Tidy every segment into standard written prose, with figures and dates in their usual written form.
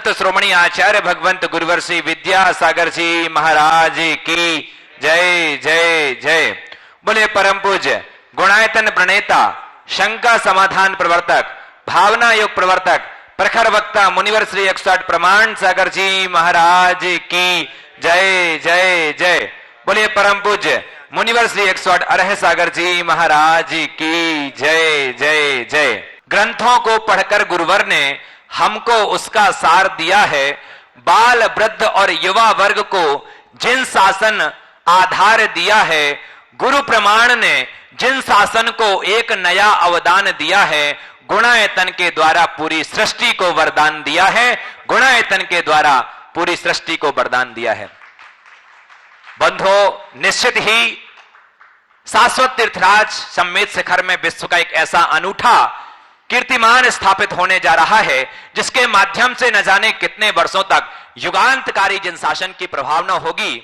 संत श्रोमणी आचार्य भगवंत गुरुवर श्री विद्यासागर जी महाराज की जय जय जय। बोले परम पूज्य गुणायतन प्रणेता, शंका समाधान प्रवर्तक, भावना योग प्रवर्तक, प्रखर वक्ता मुनिवर श्री 108 प्रमाण सागर जी महाराज की जय जय जय। बोले परम पूज्य मुनिवर श्री 108 अरह सागर जी महाराज की जय जय जय। ग्रंथों को पढ़कर गुरुवर ने हमको उसका सार दिया है। बाल वृद्ध और युवा वर्ग को जिन शासन आधार दिया है, गुरु प्रमाण ने जिन शासन को एक नया अवदान दिया है, गुणायतन के द्वारा पूरी सृष्टि को वरदान दिया है। गुणायतन के द्वारा पूरी सृष्टि को वरदान दिया है। बंधो, निश्चित ही शाश्वत तीर्थराज सम्मेद शिखर में विश्व का एक ऐसा अनूठा कीर्तिमान स्थापित होने जा रहा है, जिसके माध्यम से न जाने कितने वर्षों तक युगांतकारी जन शासन की प्रभावना होगी।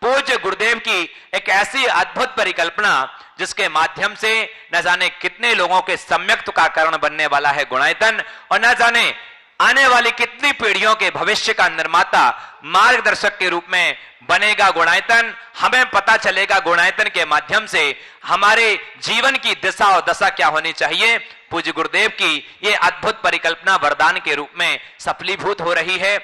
पूज्य गुरुदेव की एक ऐसी अद्भुत परिकल्पना जिसके माध्यम से न जाने कितने लोगों के सम्यक्त का कारण बनने वाला है गुणायतन, और न जाने आने वाली कितनी पीढ़ियों के भविष्य का निर्माता मार्गदर्शक के रूप में बनेगा गुणायतन। हमें पता चलेगा गुणायतन के माध्यम से हमारे जीवन की दिशा और दशा क्या होनी चाहिए। पूज्य गुरुदेव की ये अद्भुत परिकल्पना वरदान के रूप में सफलीभूत हो रही है।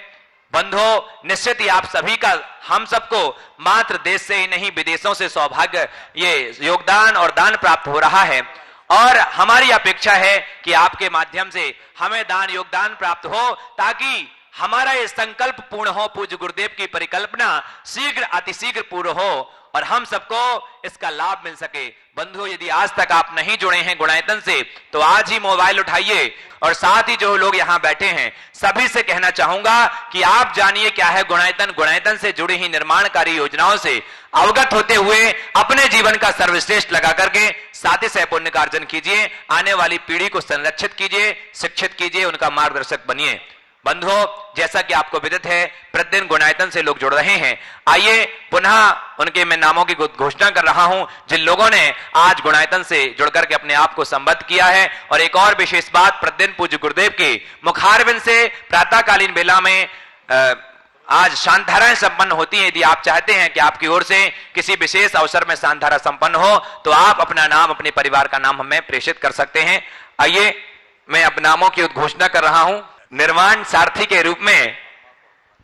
बंधो, निश्चित ही आप सभी का, हम सबको मात्र देश से ही नहीं विदेशों से सौभाग्य, ये योगदान और दान प्राप्त हो रहा है, और हमारी अपेक्षा है कि आपके माध्यम से हमें दान योगदान प्राप्त हो, ताकि हमारा ये संकल्प पूर्ण हो, पूज्य गुरुदेव की परिकल्पना शीघ्र अतिशीघ्र पूर्ण हो और हम सबको इसका लाभ मिल सके। बंधुओं, यदि आज तक आप नहीं जुड़े हैं गुणायतन से, तो आज ही मोबाइल उठाइए, और साथ ही जो लोग यहां बैठे हैं सभी से कहना चाहूंगा कि आप जानिए क्या है गुणायतन। गुणायतन से जुड़ी ही निर्माणकारी योजनाओं से अवगत होते हुए अपने जीवन का सर्वश्रेष्ठ लगा करके साथ ही पुण्य का अर्जन कीजिए। आने वाली पीढ़ी को संरक्षित कीजिए, शिक्षित कीजिए, उनका मार्गदर्शक बनिए। बंधुओं, जैसा कि आपको विदित है प्रतिदिन गुणायतन से लोग जुड़ रहे हैं। आइए पुनः उनके मैं नामों की घोषणा कर रहा हूं जिन लोगों ने आज गुणायतन से जुड़कर के अपने आप को संबद्ध किया है। और एक और विशेष बात, प्रतिदिन पूज्य गुरुदेव के मुखारविंद से प्रातःकालीन बेला में आज शांतधाराएं संपन्न होती हैं। यदि आप चाहते हैं कि आपकी ओर से किसी विशेष अवसर में शांतधारा संपन्न हो, तो आप अपना नाम, अपने परिवार का नाम हमें प्रेषित कर सकते हैं। आइए मैं अपने नामों की उद्घोषणा कर रहा हूं। निर्माण सारथी के रूप में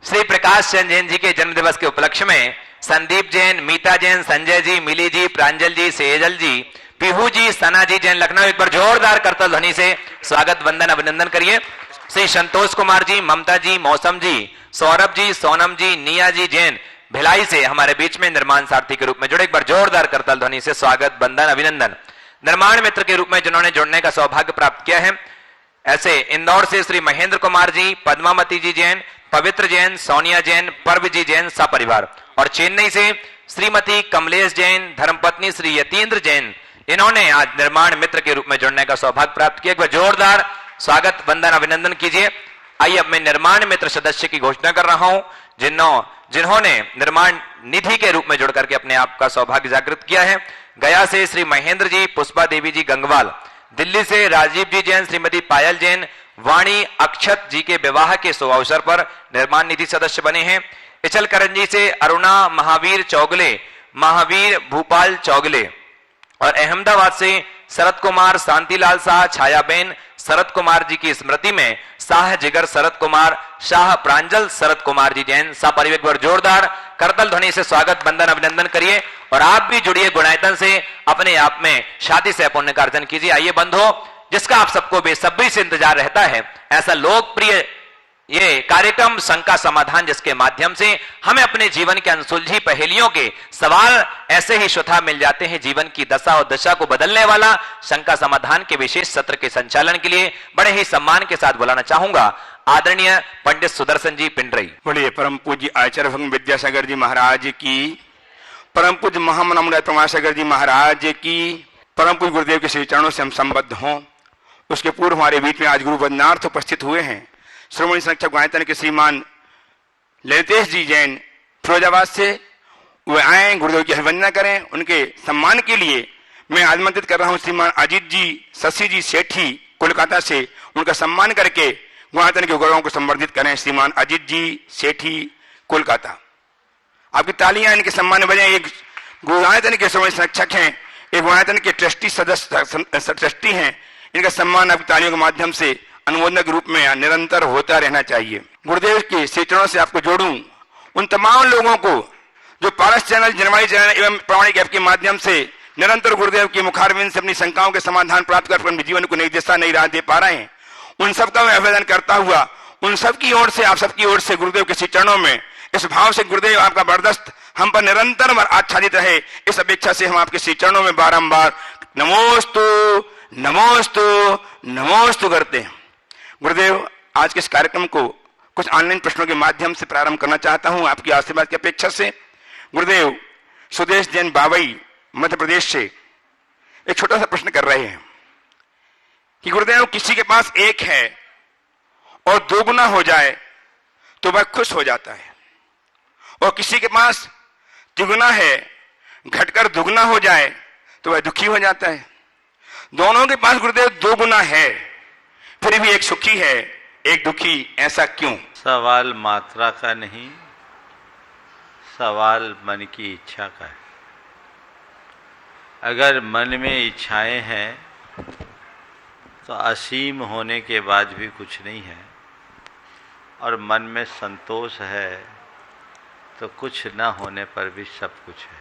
श्री प्रकाश चंद्र जैन जी के जन्म दिवस के उपलक्ष्य में संदीप जैन, मीता जैन, संजय जी, मिली जी, प्रांजल जी, सेजल जी, पीहू जी, सना जी जैन लखनऊ, एक बार जोरदार करतल ध्वनि से स्वागत वंदन अभिनंदन करिए। श्री संतोष कुमार जी, ममता जी, मौसम जी, सौरभ जी, सोनम जी, निया जी जैन भिलाई से हमारे बीच में निर्माण सारथी के रूप में जुड़े, एक बार जोरदार करतल ध्वनि से स्वागत वंदन अभिनंदन। निर्माण मित्र के रूप में जिन्होंने जुड़ने का सौभाग्य प्राप्त किया है, ऐसे इंदौर से श्री महेंद्र कुमार जी, पद्मावती जी जैन, पवित्र जैन, सोनिया जैन, पर्व जी जैन सपरिवार, और चेन्नई से श्रीमती कमलेश जैन, धर्मपत्नी श्री यतीन्द्र जैन, इन्होंने आज निर्माण मित्र के रूप में जुड़ने का सौभाग्य प्राप्त किया। एक बार जोरदार स्वागत वंदन अभिनंदन कीजिए। आइए अब मैं निर्माण मित्र सदस्य की घोषणा कर रहा हूं जिन्होंने निर्माण निधि के रूप में जुड़ करके अपने आप का सौभाग्य जागृत किया है। गया से श्री महेंद्र जी, पुष्पा देवी जी गंगवाल, दिल्ली से राजीव जी जैन, श्रीमती पायल जैन, वाणी अक्षत जी के विवाह के शुभ अवसर पर निर्माण निधि सदस्य बने हैं। इचलकरंजी से अरुणा महावीर चौगले, महावीर भूपाल चौगले, और अहमदाबाद से शरद कुमार, शांतिलाल शाह, छायाबेन शरद कुमार जी की स्मृति में शाह जिगर शरद कुमार, शाह प्रांजल शरद कुमार जी जैन सपरिवार, जोरदार करतल ध्वनि से स्वागत वंदन अभिनंदन करिए। और आप भी जुड़िए गुणायतन से, अपने आप में शादी से पुण्य का अर्जन कीजिए। आइए बंधुओं, जिसका आप सबको बेसब्री से इंतजार रहता है, ऐसा लोकप्रिय ये कार्यक्रम शंका समाधान, जिसके माध्यम से हमें अपने जीवन के अनसुलझी पहेलियों के सवाल ऐसे ही स्वतः मिल जाते हैं। जीवन की दशा और दशा को बदलने वाला शंका समाधान के विशेष सत्र के संचालन के लिए बड़े ही सम्मान के साथ बुलाना चाहूंगा आदरणीय पंडित सुदर्शन जी पिंडरई। बोलिए परम पूज्य आचार्य भगवान विद्यासागर जी महाराज की, परम पूज्य महामना प्रमासागर जी महाराज की, परम पूज्य गुरुदेव के श्री चरणों से हम संबद्ध हों। उसके पूर्व हमारे बीच में आज गुरु वंदनार्थ उपस्थित हुए हैं श्रोमणी संरक्षक गुणायतन के श्रीमान ललितेश जी जैन फिरोजाबाद से। वे आए, गुरुदेव की अभिवंदना करें। उनके सम्मान के लिए मैं आमंत्रित कर रहा हूं श्रीमान अजीत जी, शशि जी सेठी कोलकाता से। उनका सम्मान करके गुणायतन के गुरुओं को संवर्धित करें। श्रीमान अजीत जी सेठी, कोलकाता। आपकी तालियां इनके सम्मान में बजाएं। एक गुणायतन के समय संरक्षक हैं, एक गुणायतन के ट्रस्टी सदस्य ट्रस्टी हैं। इनका सम्मान आपकी तालियों के माध्यम से अनुमोदन के रूप में निरंतर होता रहना चाहिए। गुरुदेव के श्री चरणों से आपको जोड़ूं उन तमाम लोगों को जो पारस चैनल, जनवाणी चैनल एवं प्रामाणिक ऐप के माध्यम से निरंतर गुरुदेव की मुखारविंद से अपनी शंकाओं के समाधान प्राप्त कर अपने जीवन को नई दिशा, नई राह दे पा रहे हैं। उन सबका मैं अभिवादन करता हुआ उन सबकी ओर से, आप सबकी ओर से गुरुदेव के श्री चरणों में इस भाव से गुरुदेव आपका बरदस्त हम पर निरंतर आच्छादित रहे, इस अपेक्षा से हम आपके श्री चरणों में बारंबार नमोस्तु नमोस्तु नमोस्तु करते हैं। गुरुदेव, आज के इस कार्यक्रम को कुछ ऑनलाइन प्रश्नों के माध्यम से प्रारंभ करना चाहता हूं आपकी आशीर्वाद की अपेक्षा से। गुरुदेव सुदेश जैन बावई मध्य प्रदेश से एक छोटा सा प्रश्न कर रहे हैं कि गुरुदेव, किसी के पास एक है और दोगुना हो जाए तो वह खुश हो जाता है, और किसी के पास तिगुना है, घटकर दुगना हो जाए तो वह दुखी हो जाता है। दोनों के पास गुरुदेव दो गुना है, फिर भी एक सुखी है एक दुखी, ऐसा क्यों? सवाल मात्रा का नहीं, सवाल मन की इच्छा का है। अगर मन में इच्छाएं हैं तो असीम होने के बाद भी कुछ नहीं है, और मन में संतोष है तो कुछ न होने पर भी सब कुछ है।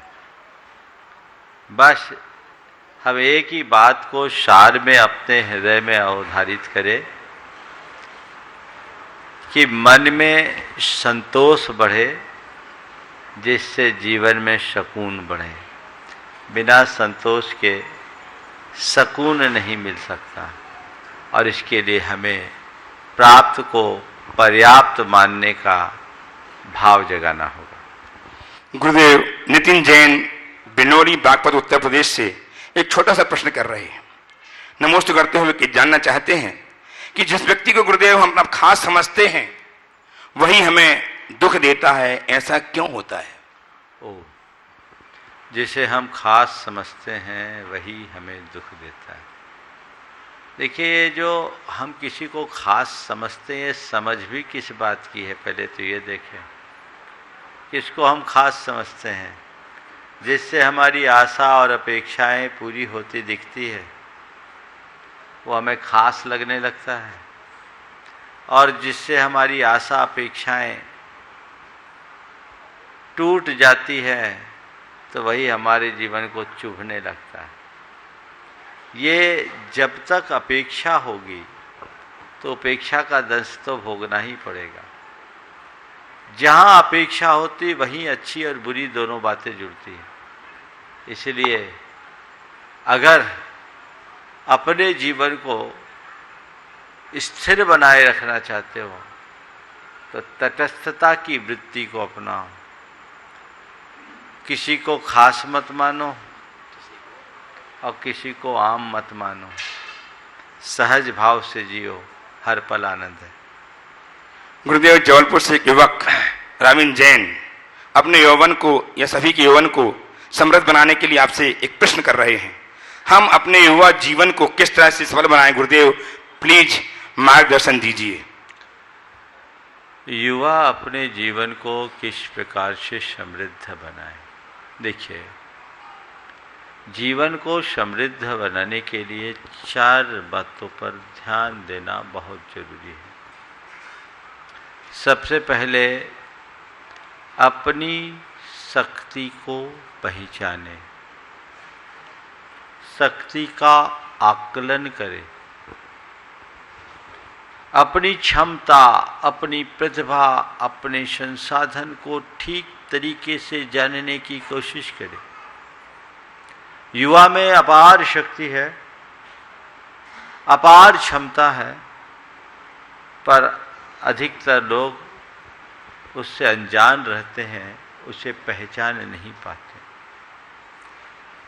बस हम एक ही बात को सार में अपने हृदय में अवधारित करें कि मन में संतोष बढ़े, जिससे जीवन में सुकून बढ़े। बिना संतोष के सुकून नहीं मिल सकता, और इसके लिए हमें प्राप्त को पर्याप्त मानने का भाव जगाना होगा। गुरुदेव नितिन जैन बिनोरी, बागपत, उत्तर प्रदेश से एक छोटा सा प्रश्न कर रहे हैं। नमोस्तु करते हुए कि जानना चाहते हैं कि जिस व्यक्ति को गुरुदेव हम अपना खास समझते हैं वही हमें दुख देता है, ऐसा क्यों होता है? जिसे हम खास समझते हैं वही हमें दुख देता है। देखिए, जो हम किसी को खास समझते हैं, समझ भी किस बात की है, पहले तो ये देखें किसको हम खास समझते हैं। जिससे हमारी आशा और अपेक्षाएं पूरी होती दिखती है वो हमें खास लगने लगता है, और जिससे हमारी आशा अपेक्षाएं टूट जाती है तो वही हमारे जीवन को चुभने लगता है। ये जब तक अपेक्षा होगी तो अपेक्षा का दंश तो भोगना ही पड़ेगा। जहाँ अपेक्षा होती वहीं अच्छी और बुरी दोनों बातें जुड़ती हैं। इसलिए अगर अपने जीवन को स्थिर बनाए रखना चाहते हो तो तटस्थता की वृत्ति को अपनाओ। किसी को खास मत मानो और किसी को आम मत मानो। सहज भाव से जियो, हर पल आनंद है। गुरुदेव जबलपुर से एक युवक रामीन जैन अपने यौवन को या सभी के यौवन को समृद्ध बनाने के लिए आपसे एक प्रश्न कर रहे हैं। हम अपने युवा जीवन को किस तरह से सफल बनाएं? गुरुदेव प्लीज मार्गदर्शन दीजिए। युवा अपने जीवन को किस प्रकार से समृद्ध बनाए? देखिए, जीवन को समृद्ध बनाने के लिए 4 बातों पर ध्यान देना बहुत जरूरी है। सबसे पहले अपनी शक्ति को पहचाने, शक्ति का आकलन करें, अपनी क्षमता, अपनी प्रतिभा, अपने संसाधन को ठीक तरीके से जानने की कोशिश करें। युवा में अपार शक्ति है, अपार क्षमता है, पर अधिकतर लोग उससे अनजान रहते हैं, उसे पहचान नहीं पाते।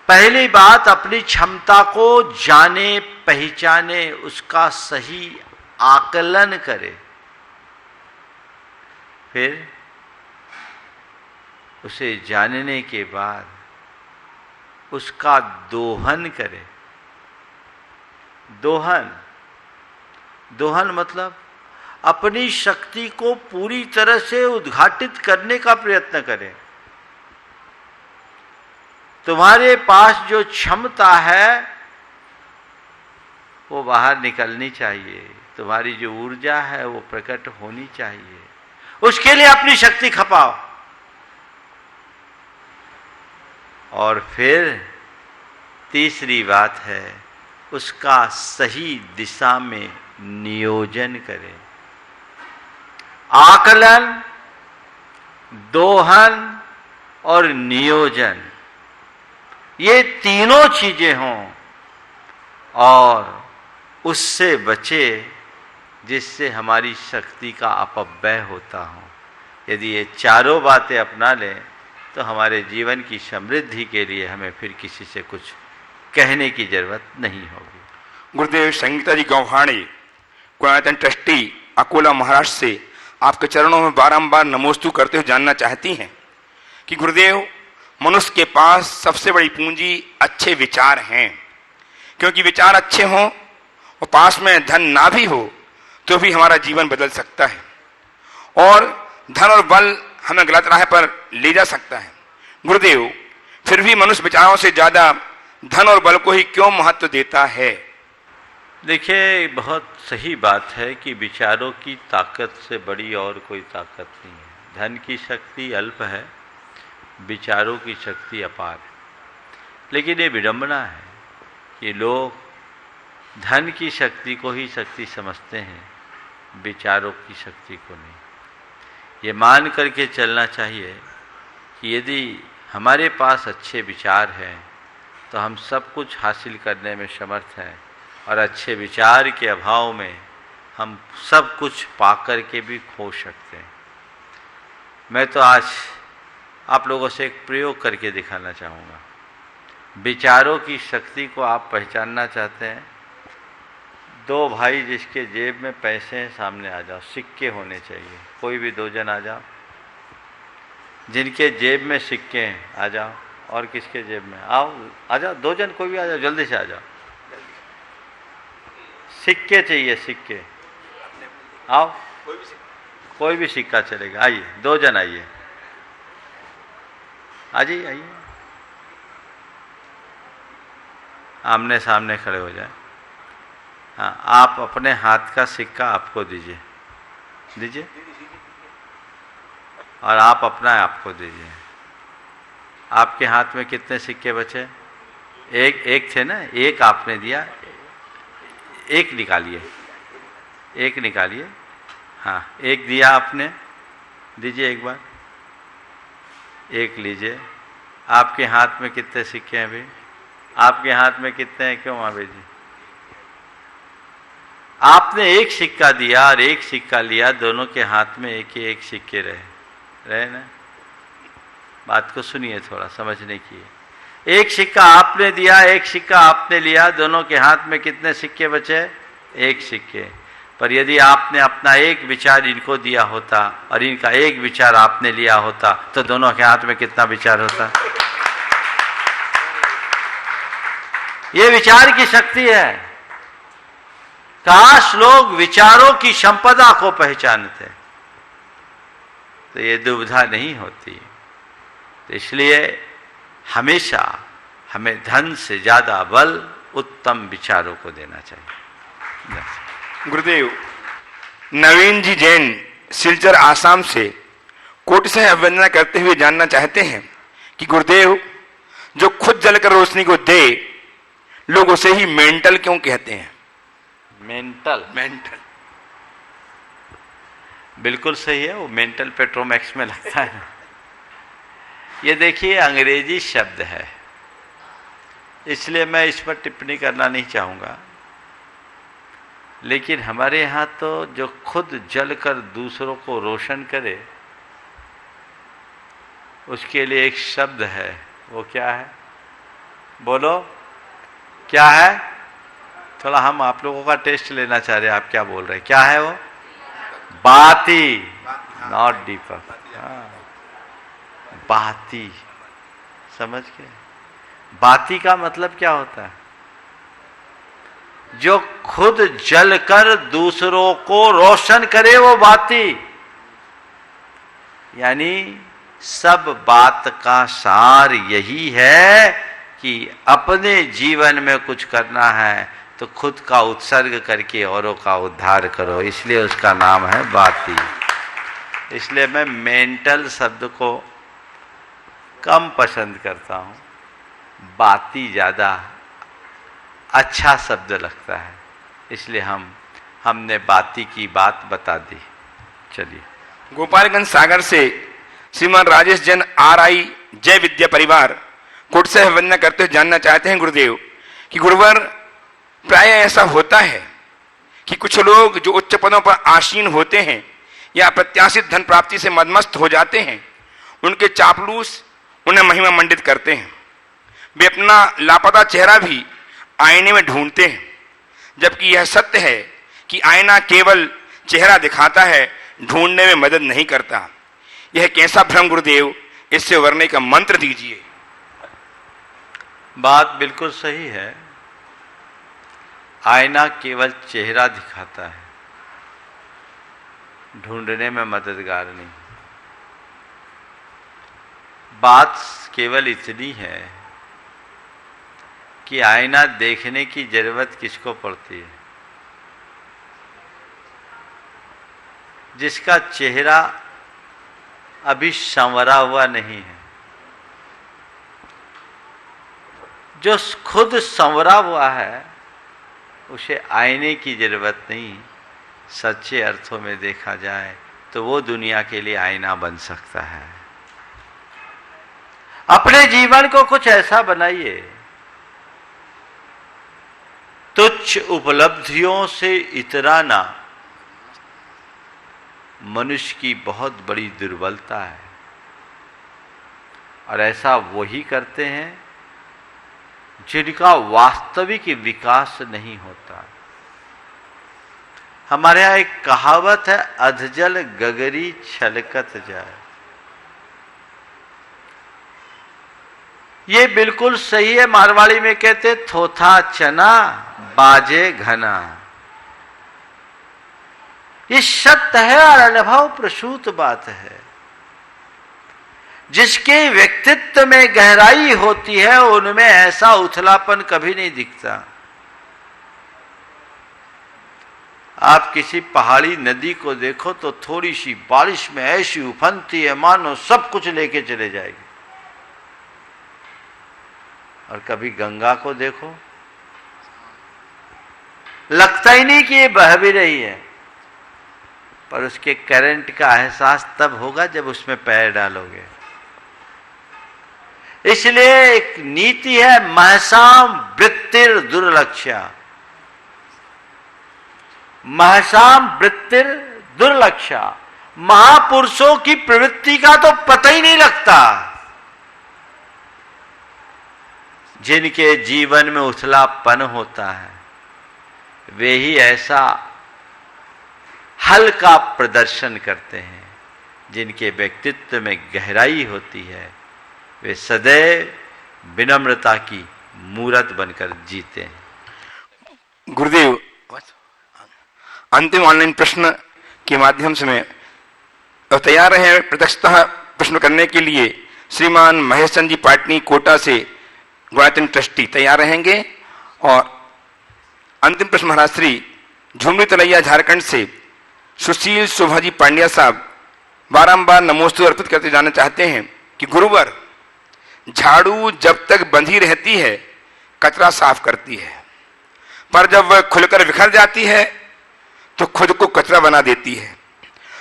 पहली बात, अपनी क्षमता को जाने, पहचाने, उसका सही आकलन करे, फिर उसे जानने के बाद उसका दोहन करे। दोहन मतलब अपनी शक्ति को पूरी तरह से उद्घाटित करने का प्रयत्न करें। तुम्हारे पास जो क्षमता है वो बाहर निकलनी चाहिए, तुम्हारी जो ऊर्जा है वो प्रकट होनी चाहिए। उसके लिए अपनी शक्ति खपाओ और फिर तीसरी बात है उसका सही दिशा में नियोजन करें। आकलन, दोहन और नियोजन, ये तीनों चीजें हों और उससे बचे जिससे हमारी शक्ति का अपव्यय होता हो। यदि ये चारों बातें अपना लें तो हमारे जीवन की समृद्धि के लिए हमें फिर किसी से कुछ कहने की जरूरत नहीं होगी। गुरुदेव संगीता जी गौहाणी, कोयनातन ट्रस्टी, अकोला, महाराष्ट्र से आपके चरणों में बारंबार नमोस्तु करते हुए जानना चाहती हैं कि गुरुदेव, मनुष्य के पास सबसे बड़ी पूंजी अच्छे विचार हैं, क्योंकि विचार अच्छे हों और पास में धन ना भी हो तो भी हमारा जीवन बदल सकता है और धन और बल हमें गलत राह पर ले जा सकता है। गुरुदेव, फिर भी मनुष्य विचारों से ज्यादा धन और बल को ही क्यों महत्व देता है? देखिए, बहुत सही बात है कि विचारों की ताकत से बड़ी और कोई ताकत नहीं है। धन की शक्ति अल्प है, विचारों की शक्ति अपार है। लेकिन ये विडंबना है कि लोग धन की शक्ति को ही शक्ति समझते हैं, विचारों की शक्ति को नहीं। ये मान करके चलना चाहिए कि यदि हमारे पास अच्छे विचार हैं तो हम सब कुछ हासिल करने में समर्थ हैं और अच्छे विचार के अभाव में हम सब कुछ पा कर के भी खो सकते हैं। मैं तो आज आप लोगों से एक प्रयोग करके दिखाना चाहूँगा। विचारों की शक्ति को आप पहचानना चाहते हैं? दो भाई जिसके जेब में पैसे हैं, सामने आ जाओ। सिक्के होने चाहिए, कोई भी दो जन आ जाओ जिनके जेब में सिक्के हैं, आ जाओ। और किसके जेब में? आओ, आ जाओ, दो जन कोई भी आ जाओ, जल्दी से आ जाओ। सिक्के चाहिए, सिक्के। आओ, कोई भी सिक्का चलेगा। आइए, दो जन आइए, आ जाइए, आइए, आमने सामने खड़े हो जाए। हाँ, आप अपने हाथ का सिक्का आपको दीजिए, दीजिए, और आप अपना आपको दीजिए। आपके हाथ में कितने सिक्के बचे? एक थे ना, एक आपने दिया, एक निकालिए, एक निकालिए। हाँ, एक दिया आपने, दीजिए एक बार, एक लीजिए। आपके हाथ में कितने सिक्के हैं अभी? आपके हाथ में कितने हैं? क्यों महावीर जी? आपने एक सिक्का दिया और एक सिक्का लिया, दोनों के हाथ में एक ही एक सिक्के रहे ना। बात को सुनिए, थोड़ा समझने की। एक सिक्का आपने दिया, एक सिक्का आपने लिया, दोनों के हाथ में कितने सिक्के बचे? एक सिक्के। पर यदि आपने अपना एक विचार इनको दिया होता और इनका एक विचार आपने लिया होता तो दोनों के हाथ में कितना विचार होता? ये विचार की शक्ति है। काश लोग विचारों की संपदा को पहचानते तो ये दुविधा नहीं होती। तो इसलिए हमेशा हमें धन से ज्यादा बल उत्तम विचारों को देना चाहिए। गुरुदेव, नवीन जी जैन, सिलचर, आसाम से कोटि से अभिवंदना करते हुए जानना चाहते हैं कि गुरुदेव, जो खुद जलकर रोशनी को दे, लोग उसे ही मेंटल क्यों कहते हैं? मेंटल बिल्कुल सही है, वो मेंटल पेट्रोमैक्स में लगता है। ये देखिए, अंग्रेजी शब्द है, इसलिए मैं इस पर टिप्पणी करना नहीं चाहूँगा। लेकिन हमारे यहाँ तो जो खुद जलकर दूसरों को रोशन करे, उसके लिए एक शब्द है। वो क्या है? बोलो, क्या है? थोड़ा हम आप लोगों का टेस्ट लेना चाह रहे हैं, आप क्या बोल रहे हैं? क्या है वो? बाती, नॉट दीपक। हाँ, बाती, समझ के? बाती का मतलब क्या होता है? जो खुद जलकर दूसरों को रोशन करे वो बाती। यानी सब बात का सार यही है कि अपने जीवन में कुछ करना है तो खुद का उत्सर्ग करके औरों का उद्धार करो, इसलिए उसका नाम है बाती। इसलिए मैं मेंटल शब्द को कम पसंद करता हूँ, बाती ज़्यादा अच्छा शब्द लगता है, इसलिए हमने बाती की बात बता दी। चलिए, गोपालगंज सागर से श्रीमान राजेश जैन RI जय विद्या परिवार कोट से वंदना करते हुए जानना चाहते हैं गुरुदेव कि गुरुवर प्राय ऐसा होता है कि कुछ लोग जो उच्च पदों पर आसीन होते हैं या प्रत्याशित धन प्राप्ति से मदमस्त हो जाते हैं, उनके चापलूस उन्हें महिमा मंडित करते हैं। वे अपना लापता चेहरा भी आईने में ढूंढते हैं, जबकि यह सत्य है कि आईना केवल चेहरा दिखाता है, ढूंढने में मदद नहीं करता। यह कैसा भ्रम गुरुदेव, इससे उबरने का मंत्र दीजिए। बात बिल्कुल सही है। आईना केवल चेहरा दिखाता है, ढूंढने में मददगार नहीं। बात केवल इतनी है कि आईना देखने की जरूरत किसको पड़ती है? जिसका चेहरा अभी संवरा हुआ नहीं है। जो खुद संवरा हुआ है उसे आईने की जरूरत नहीं। सच्चे अर्थों में देखा जाए तो वो दुनिया के लिए आईना बन सकता है। अपने जीवन को कुछ ऐसा बनाइए, तुच्छ उपलब्धियों से इतराना मनुष्य की बहुत बड़ी दुर्बलता है, और ऐसा वही करते हैं जिनका वास्तविक विकास नहीं होता। हमारे यहाँ एक कहावत है, अधजल गगरी छलकत जाए। ये बिल्कुल सही है। मारवाड़ी में कहते थोथा चना बाजे घना। ये सत्य है और अनुभव प्रसूत बात है। जिसके व्यक्तित्व में गहराई होती है उनमें ऐसा उथलापन कभी नहीं दिखता। आप किसी पहाड़ी नदी को देखो तो थोड़ी सी बारिश में ऐसी उफनती है मानो सब कुछ लेके चले जाएगी। और कभी गंगा को देखो, लगता ही नहीं कि ये बह भी रही है, पर उसके करंट का एहसास तब होगा जब उसमें पैर डालोगे। इसलिए एक नीति है, महसाम वृत्तिर दुर्लक्ष्या। महसाम वृत्तिर दुर्लक्ष्या। महापुरुषों की प्रवृत्ति का तो पता ही नहीं लगता। जिनके जीवन में उथलापन होता है वे ही ऐसा हल्का प्रदर्शन करते हैं। जिनके व्यक्तित्व में गहराई होती है वे सदैव विनम्रता की मूरत बनकर जीते हैं। गुरुदेव, अंतिम ऑनलाइन प्रश्न के माध्यम से मैं तैयार रहे प्रत्यक्षतः प्रश्न करने के लिए श्रीमान महेश चंद जी पाटनी कोटा से गुणातीत ट्रस्टी तैयार रहेंगे। और अंतिम प्रश्न महाराज श्री झुमरी तलैया झारखंड से सुशील शोभा जी पांड्या साहब बारंबार नमोस्तु अर्पित करते जाना चाहते हैं कि गुरुवर, झाड़ू जब तक बंधी रहती है कचरा साफ करती है, पर जब वह खुलकर बिखर जाती है तो खुद को कचरा बना देती है।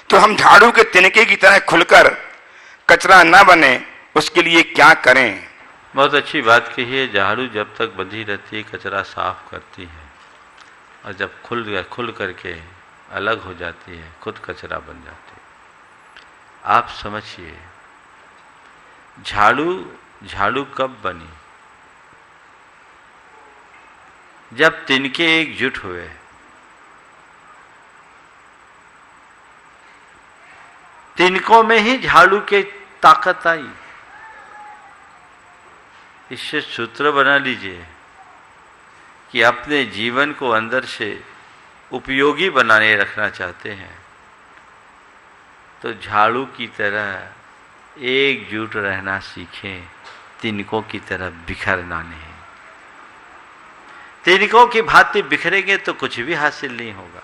तो हम झाड़ू के तिनके की तरह खुलकर कचरा ना बने, उसके लिए क्या करें? बहुत अच्छी बात कही है। झाड़ू जब तक बंधी रहती है कचरा साफ करती है, और जब खुल करके अलग हो जाती है खुद कचरा बन जाती है। आप समझिए, झाड़ू कब बनी? जब तिनके एकजुट हुए। तिनकों में ही झाड़ू की ताकत आई। इससे सूत्र बना लीजिए कि अपने जीवन को अंदर से उपयोगी बनाने रखना चाहते हैं तो झाड़ू की तरह एकजुट रहना सीखें, तिनकों की तरह बिखरना नहीं। तिनकों की भांति बिखरेंगे तो कुछ भी हासिल नहीं होगा,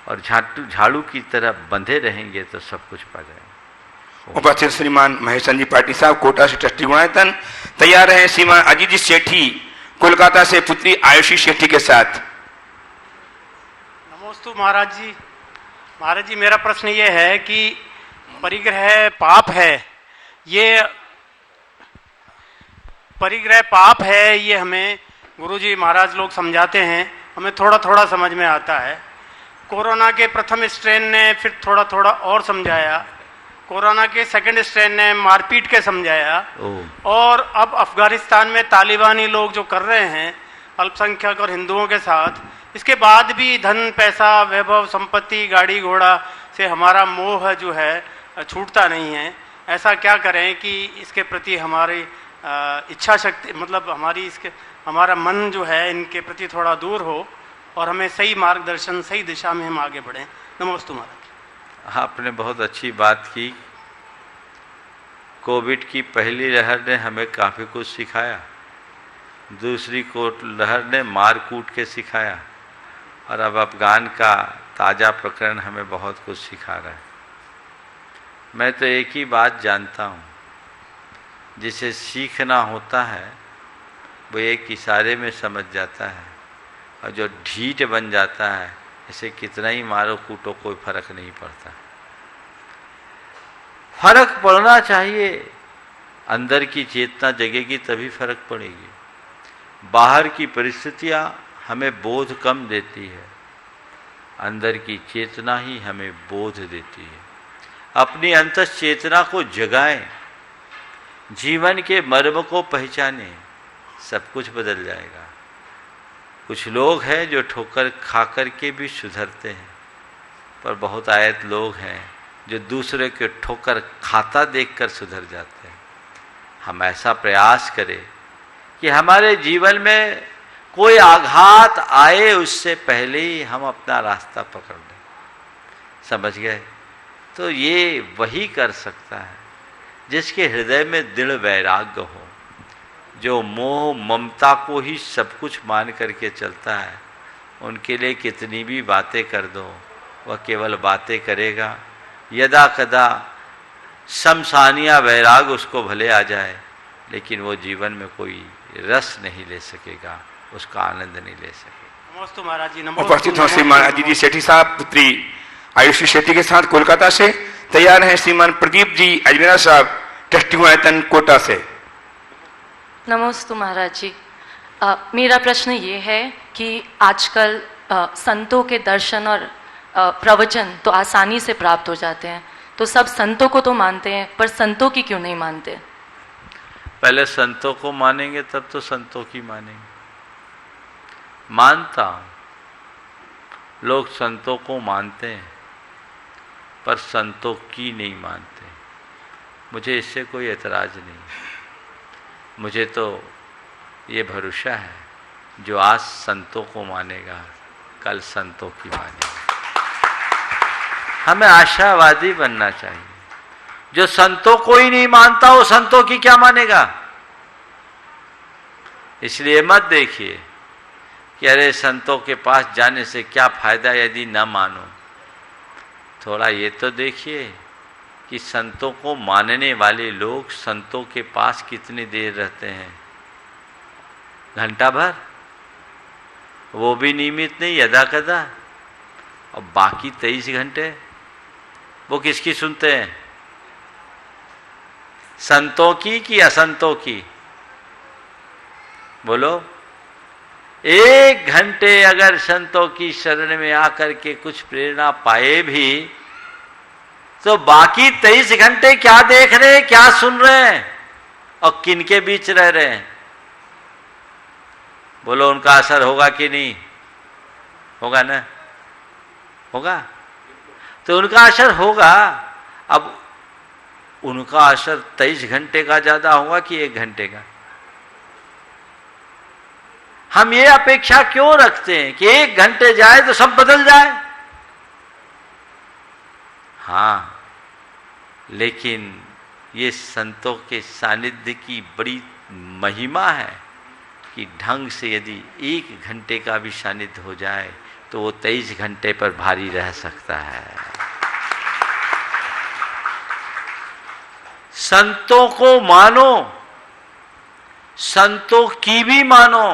और झाड़ू की तरह बंधे रहेंगे तो सब कुछ पा जाएगा। उपस्थित श्रीमान महेश जी पाटिल साहब कोटा से ट्रस्टी गुणायतन तैयार हैं श्रीमान अजीत जी सेठी कोलकाता से पुत्री आयुषी सेठी के साथ। नमोस्तु महाराज जी। महाराज जी, मेरा प्रश्न ये है कि परिग्रह पाप है, ये परिग्रह पाप है, ये हमें गुरुजी महाराज लोग समझाते हैं, हमें थोड़ा थोड़ा समझ में आता है। कोरोना के प्रथम स्ट्रेन ने फिर थोड़ा थोड़ा और समझाया, कोरोना के सेकंड स्ट्रेन ने मारपीट के समझाया, और अब अफगानिस्तान में तालिबानी लोग जो कर रहे हैं अल्पसंख्यक और हिंदुओं के साथ, इसके बाद भी धन पैसा वैभव संपत्ति गाड़ी घोड़ा से हमारा मोह जो है छूटता नहीं है। ऐसा क्या करें कि इसके प्रति हमारी इच्छा शक्ति, मतलब हमारा मन जो है इनके प्रति थोड़ा दूर हो और हमें सही मार्गदर्शन, सही दिशा में हम आगे बढ़ें। नमोस्तु महाराज। आपने बहुत अच्छी बात की। कोविड की पहली लहर ने हमें काफ़ी कुछ सिखाया, दूसरी लहर ने मार कूट के सिखाया, और अब अफगान का ताज़ा प्रकरण हमें बहुत कुछ सिखा रहा है। मैं तो एक ही बात जानता हूँ, जिसे सीखना होता है वो एक इशारे में समझ जाता है, और जो ढीठ बन जाता है इसे कितना ही मारो कूटो कोई फर्क नहीं पड़ता। फर्क पड़ना चाहिए, अंदर की चेतना जगेगी तभी फर्क पड़ेगी। बाहर की परिस्थितियाँ हमें बोध कम देती है, अंदर की चेतना ही हमें बोध देती है। अपनी अंतस चेतना को जगाएं, जीवन के मर्म को पहचानें, सब कुछ बदल जाएगा। कुछ लोग हैं जो ठोकर खा कर के भी सुधरते हैं, पर बहुत आयत लोग हैं जो दूसरे के ठोकर खाता देखकर सुधर जाते हैं। हम ऐसा प्रयास करें कि हमारे जीवन में कोई आघात आए उससे पहले ही हम अपना रास्ता पकड़ लें। समझ गए? तो ये वही कर सकता है जिसके हृदय में दृढ़ वैराग्य हो, जो मोह ममता को ही सब कुछ मान करके चलता है। उनके लिए कितनी भी बातें कर दो, वह केवल बातें करेगा। यदा कदा शमशानिया वैराग उसको भले आ जाए, लेकिन वो जीवन में कोई रस नहीं ले सकेगा, उसका आनंद नहीं ले सकेगा। नमोस्तु महाराज जी। उपस्थित हो श्रीमान अजीत जी सेठी साहब पुत्री आयुषी सेठी के साथ कोलकाता से तैयार हैं श्रीमान प्रदीप जी अजमेरा साहब ट्रस्टी गुणायतन कोटा से। नमोस्तु महाराज जी। मेरा प्रश्न ये है कि आजकल संतों के दर्शन और प्रवचन तो आसानी से प्राप्त हो जाते हैं, तो सब संतों को तो मानते हैं, पर संतों की क्यों नहीं मानते? पहले संतों को मानेंगे तब तो संतों की मानेंगे। मानता हूँ, लोग संतों को मानते हैं पर संतों की नहीं मानते। मुझे इससे कोई एतराज़ नहीं। मुझे तो ये भरोसा है, जो आज संतों को मानेगा कल संतों की मानेगा। हमें आशावादी बनना चाहिए। जो संतों को ही नहीं मानता वो संतों की क्या मानेगा? इसलिए मत देखिए कि अरे संतों के पास जाने से क्या फायदा यदि न मानो। थोड़ा ये तो देखिए कि संतों को मानने वाले लोग संतों के पास कितनी देर रहते हैं। घंटा भर, वो भी नियमित नहीं, यदा कदा। और बाकी 23 घंटे वो किसकी सुनते हैं? संतों की कि असंतों की? बोलो। 1 घंटे अगर संतों की शरण में आकर के कुछ प्रेरणा पाए भी, तो बाकी 23 घंटे क्या देख रहे हैं, क्या सुन रहे हैं और किन के बीच रह रहे हैं? बोलो, उनका असर होगा कि नहीं होगा? ना होगा। तो उनका असर होगा। अब उनका असर 23 घंटे का ज़्यादा होगा कि 1 घंटे का? हम ये अपेक्षा क्यों रखते हैं कि 1 घंटे जाए तो सब बदल जाए? हाँ, लेकिन ये संतों के सानिध्य की बड़ी महिमा है कि ढंग से यदि 1 घंटे का भी सानिध्य हो जाए तो वो 23 घंटे पर भारी रह सकता है। संतों को मानो, संतों की भी मानो,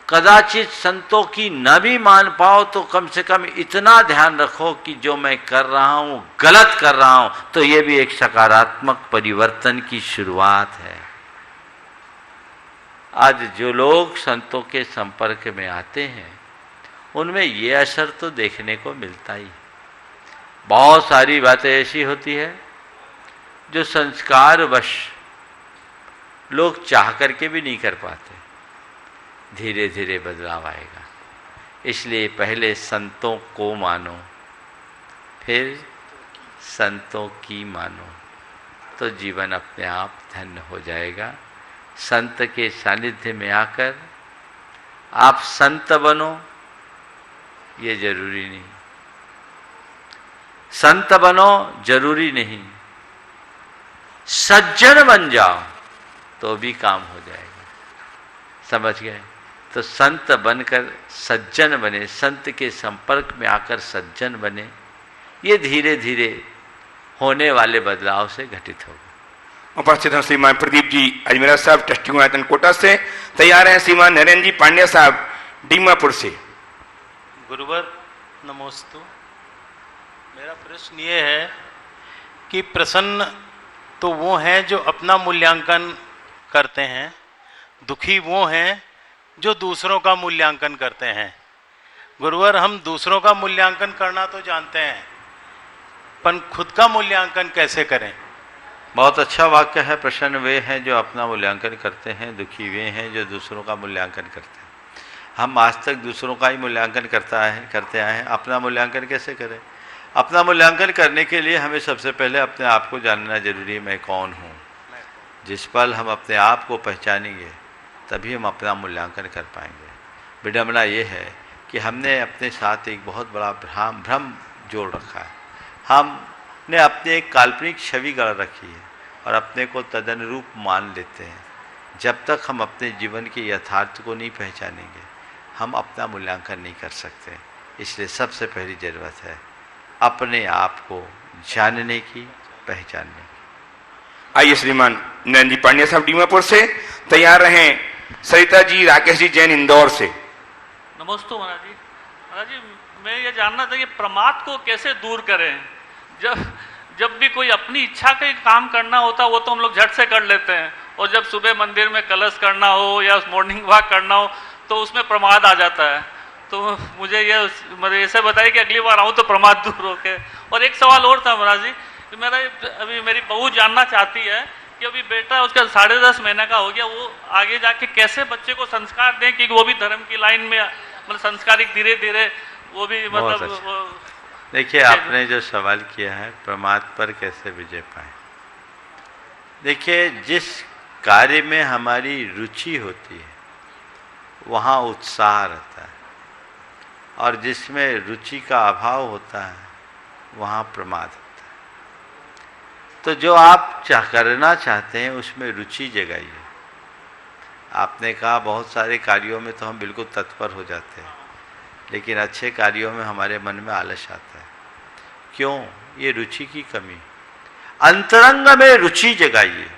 कदाचित संतों की न भी मान पाओ तो कम से कम इतना ध्यान रखो कि जो मैं कर रहा हूं गलत कर रहा हूं, तो यह भी एक सकारात्मक परिवर्तन की शुरुआत है। आज जो लोग संतों के संपर्क में आते हैं उनमें यह असर तो देखने को मिलता ही। बहुत सारी बातें ऐसी होती है जो संस्कारवश लोग चाह करके भी नहीं कर पाते। धीरे धीरे बदलाव आएगा। इसलिए पहले संतों को मानो, फिर संतों की मानो, तो जीवन अपने आप धन्य हो जाएगा। संत के सानिध्य में आकर आप संत बनो ये जरूरी नहीं, संत बनो जरूरी नहीं, सज्जन बन जाओ तो भी काम हो जाएगा। समझ गए? तो संत बनकर सज्जन बने, संत के संपर्क में आकर सज्जन बने, ये धीरे धीरे होने वाले बदलाव से घटित होगा। उपस्थित हैं श्रीमान प्रदीप जी अजमेरा साहब ट्रस्टी आयतन कोटा से। तैयार हैं श्रीमान नरेंद्र जी पांड्या साहब डीमापुर से। गुरुवर नमोस्तु। मेरा प्रश्न ये है कि प्रसन्न तो वो हैं जो अपना मूल्यांकन करते हैं, दुखी वो हैं जो दूसरों का मूल्यांकन करते हैं। गुरुवर, हम दूसरों का मूल्यांकन करना तो जानते हैं, पर खुद का मूल्यांकन कैसे करें? बहुत अच्छा वाक्य है। प्रसन्न वे हैं जो अपना मूल्यांकन करते हैं, दुखी वे हैं जो दूसरों का मूल्यांकन करते हैं। हम आज तक दूसरों का ही मूल्यांकन करते आए हैं, अपना मूल्यांकन कैसे करें? अपना मूल्यांकन करने के लिए हमें सबसे पहले अपने आप को जानना जरूरी है, मैं कौन हूँ। जिस पल हम अपने आप को पहचानेंगे तभी हम अपना मूल्यांकन कर पाएंगे। विडंबना ये है कि हमने अपने साथ एक बहुत बड़ा भ्रम जोड़ रखा है। हमने अपने एक काल्पनिक छवि गढ़ रखी है और अपने को तदनुरूप मान लेते हैं। जब तक हम अपने जीवन के यथार्थ को नहीं पहचानेंगे हम अपना मूल्यांकन नहीं कर सकते। इसलिए सबसे पहली ज़रूरत है अपने आप को जानने की, पहचानने की। आइए श्रीमान नरेंद्र जी पांड्या साहब डीमापुर से। तैयार रहें सरिता जी राकेश जी जैन इंदौर से। नमस्ते महाराज जी। महाराज जी, मैं ये जानना था कि प्रमाद को कैसे दूर करें। जब भी कोई अपनी इच्छा का काम करना होता वो तो हम लोग झट से कर लेते हैं, और जब सुबह मंदिर में कलश करना हो या मॉर्निंग वॉक करना हो तो उसमें प्रमाद आ जाता है। तो मुझे ये ऐसे बताइए कि अगली बार आऊँ तो प्रमाद दूर हो के। और एक सवाल और था महाराज जी, मेरा अभी मेरी बहू जानना चाहती है कि अभी बेटा उसका 10.5 महीने का हो गया, वो आगे जाके कैसे बच्चे को संस्कार दें कि वो भी धर्म की लाइन में मतलब संस्कारिक धीरे धीरे वो भी मतलब। देखिए, आपने जो सवाल किया है प्रमाद पर कैसे विजय पाए। देखिए, जिस कार्य में हमारी रुचि होती है वहाँ उत्साह रहता है, और जिसमें रुचि का अभाव होता है वहाँ प्रमाद होता है। तो जो आप करना चाहते हैं उसमें रुचि जगाइए। आपने कहा बहुत सारे कार्यों में तो हम बिल्कुल तत्पर हो जाते हैं, लेकिन अच्छे कार्यों में हमारे मन में आलस आता है। क्यों? ये रुचि की कमी। अंतरंग में रुचि जगाइए।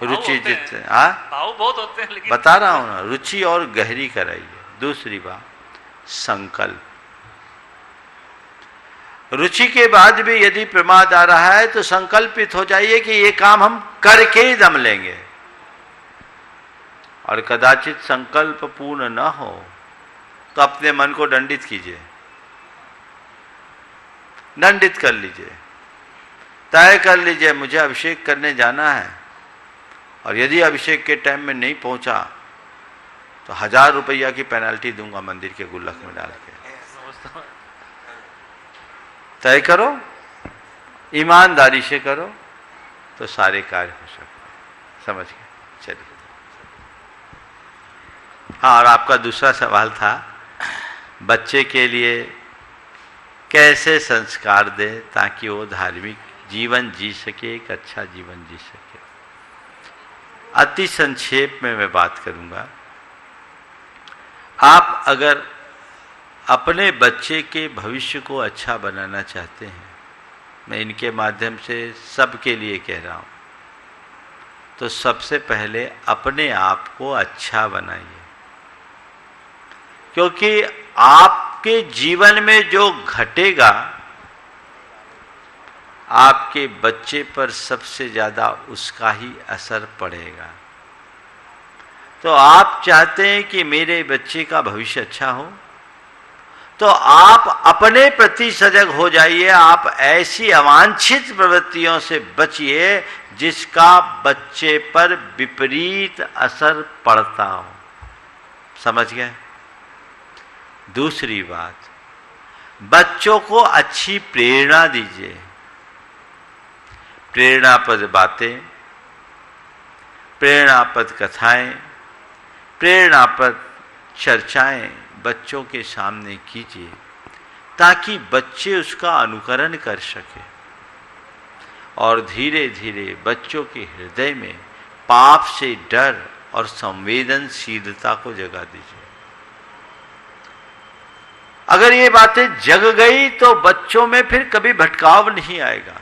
रुचि जितने भाव बहुत होते हैं, लेकिन बता रहा हूं ना, रुचि और गहरी कराइए। दूसरी बात, संकल्प। रुचि के बाद भी यदि प्रमाद आ रहा है तो संकल्पित हो जाइए कि ये काम हम करके ही दम लेंगे। और कदाचित संकल्प पूर्ण न हो तो अपने मन को दंडित कीजिए, दंडित कर लीजिए, तय कर लीजिए मुझे अभिषेक करने जाना है, और यदि अभिषेक के टाइम में नहीं पहुंचा तो 1000 रुपया की पेनल्टी दूंगा मंदिर के गुल्लक में डाल के। तय करो, ईमानदारी से करो तो सारे कार्य हो सकते हैं। समझ गए? चलिए हाँ, और आपका दूसरा सवाल था बच्चे के लिए कैसे संस्कार दें ताकि वो धार्मिक जीवन जी सके, एक अच्छा जीवन जी सके। अति संक्षेप में मैं बात करूंगा। आप अगर अपने बच्चे के भविष्य को अच्छा बनाना चाहते हैं, मैं इनके माध्यम से सबके लिए कह रहा हूं, तो सबसे पहले अपने आप को अच्छा बनाइए, क्योंकि आपके जीवन में जो घटेगा आपके बच्चे पर सबसे ज़्यादा उसका ही असर पड़ेगा। तो आप चाहते हैं कि मेरे बच्चे का भविष्य अच्छा हो, तो आप अपने प्रति सजग हो जाइए। आप ऐसी अवांछित प्रवृत्तियों से बचिए जिसका बच्चे पर विपरीत असर पड़ता हो। समझ गए? दूसरी बात, बच्चों को अच्छी प्रेरणा दीजिए। प्रेरणापद बातें, प्रेरणापद कथाएं, प्रेरणापद चर्चाएं बच्चों के सामने कीजिए ताकि बच्चे उसका अनुकरण कर सके और धीरे धीरे बच्चों के हृदय में पाप से डर और संवेदनशीलता को जगा दीजिए। अगर ये बातें जग गई तो बच्चों में फिर कभी भटकाव नहीं आएगा,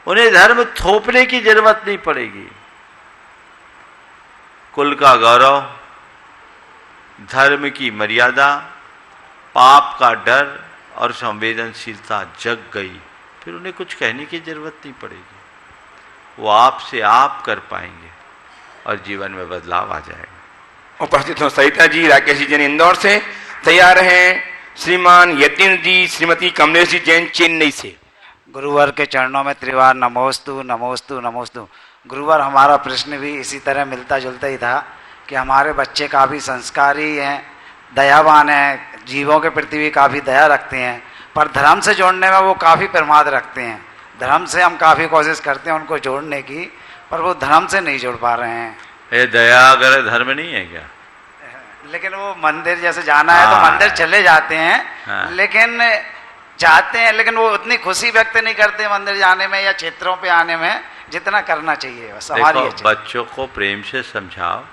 उन्हें धर्म थोपने की जरूरत नहीं पड़ेगी। कुल का गौरव, धर्म की मर्यादा, पाप का डर और संवेदनशीलता जग गई, फिर उन्हें कुछ कहने की जरूरत नहीं पड़ेगी। वो आपसे आप कर पाएंगे और जीवन में बदलाव आ जाएगा। उपस्थित हो सरिता जी, राकेश जी जैन इंदौर से। तैयार हैं श्रीमान यतीन्द्र जी, श्रीमती कमलेश जी जैन चेन्नई से। गुरुवर के चरणों में त्रिवार नमोस्तु नमोस्तु नमोस्तु। गुरुवर, हमारा प्रश्न भी इसी तरह मिलता जुलता ही था कि हमारे बच्चे काफ़ी संस्कारी हैं, दयावान हैं, जीवों के प्रति भी काफ़ी दया रखते हैं, पर धर्म से जोड़ने में वो काफ़ी प्रमाद रखते हैं। धर्म से हम काफ़ी कोशिश करते हैं उनको जोड़ने की, पर वो धर्म से नहीं जोड़ पा रहे हैं। ये दया अगर धर्म नहीं है क्या? लेकिन वो मंदिर जैसे जाना है तो मंदिर चले जाते हैं, लेकिन जाते हैं, लेकिन वो उतनी खुशी व्यक्त नहीं करते मंदिर जाने में या क्षेत्रों पे आने में जितना करना चाहिए। बस हमारी बच्चों को प्रेम से समझाओ,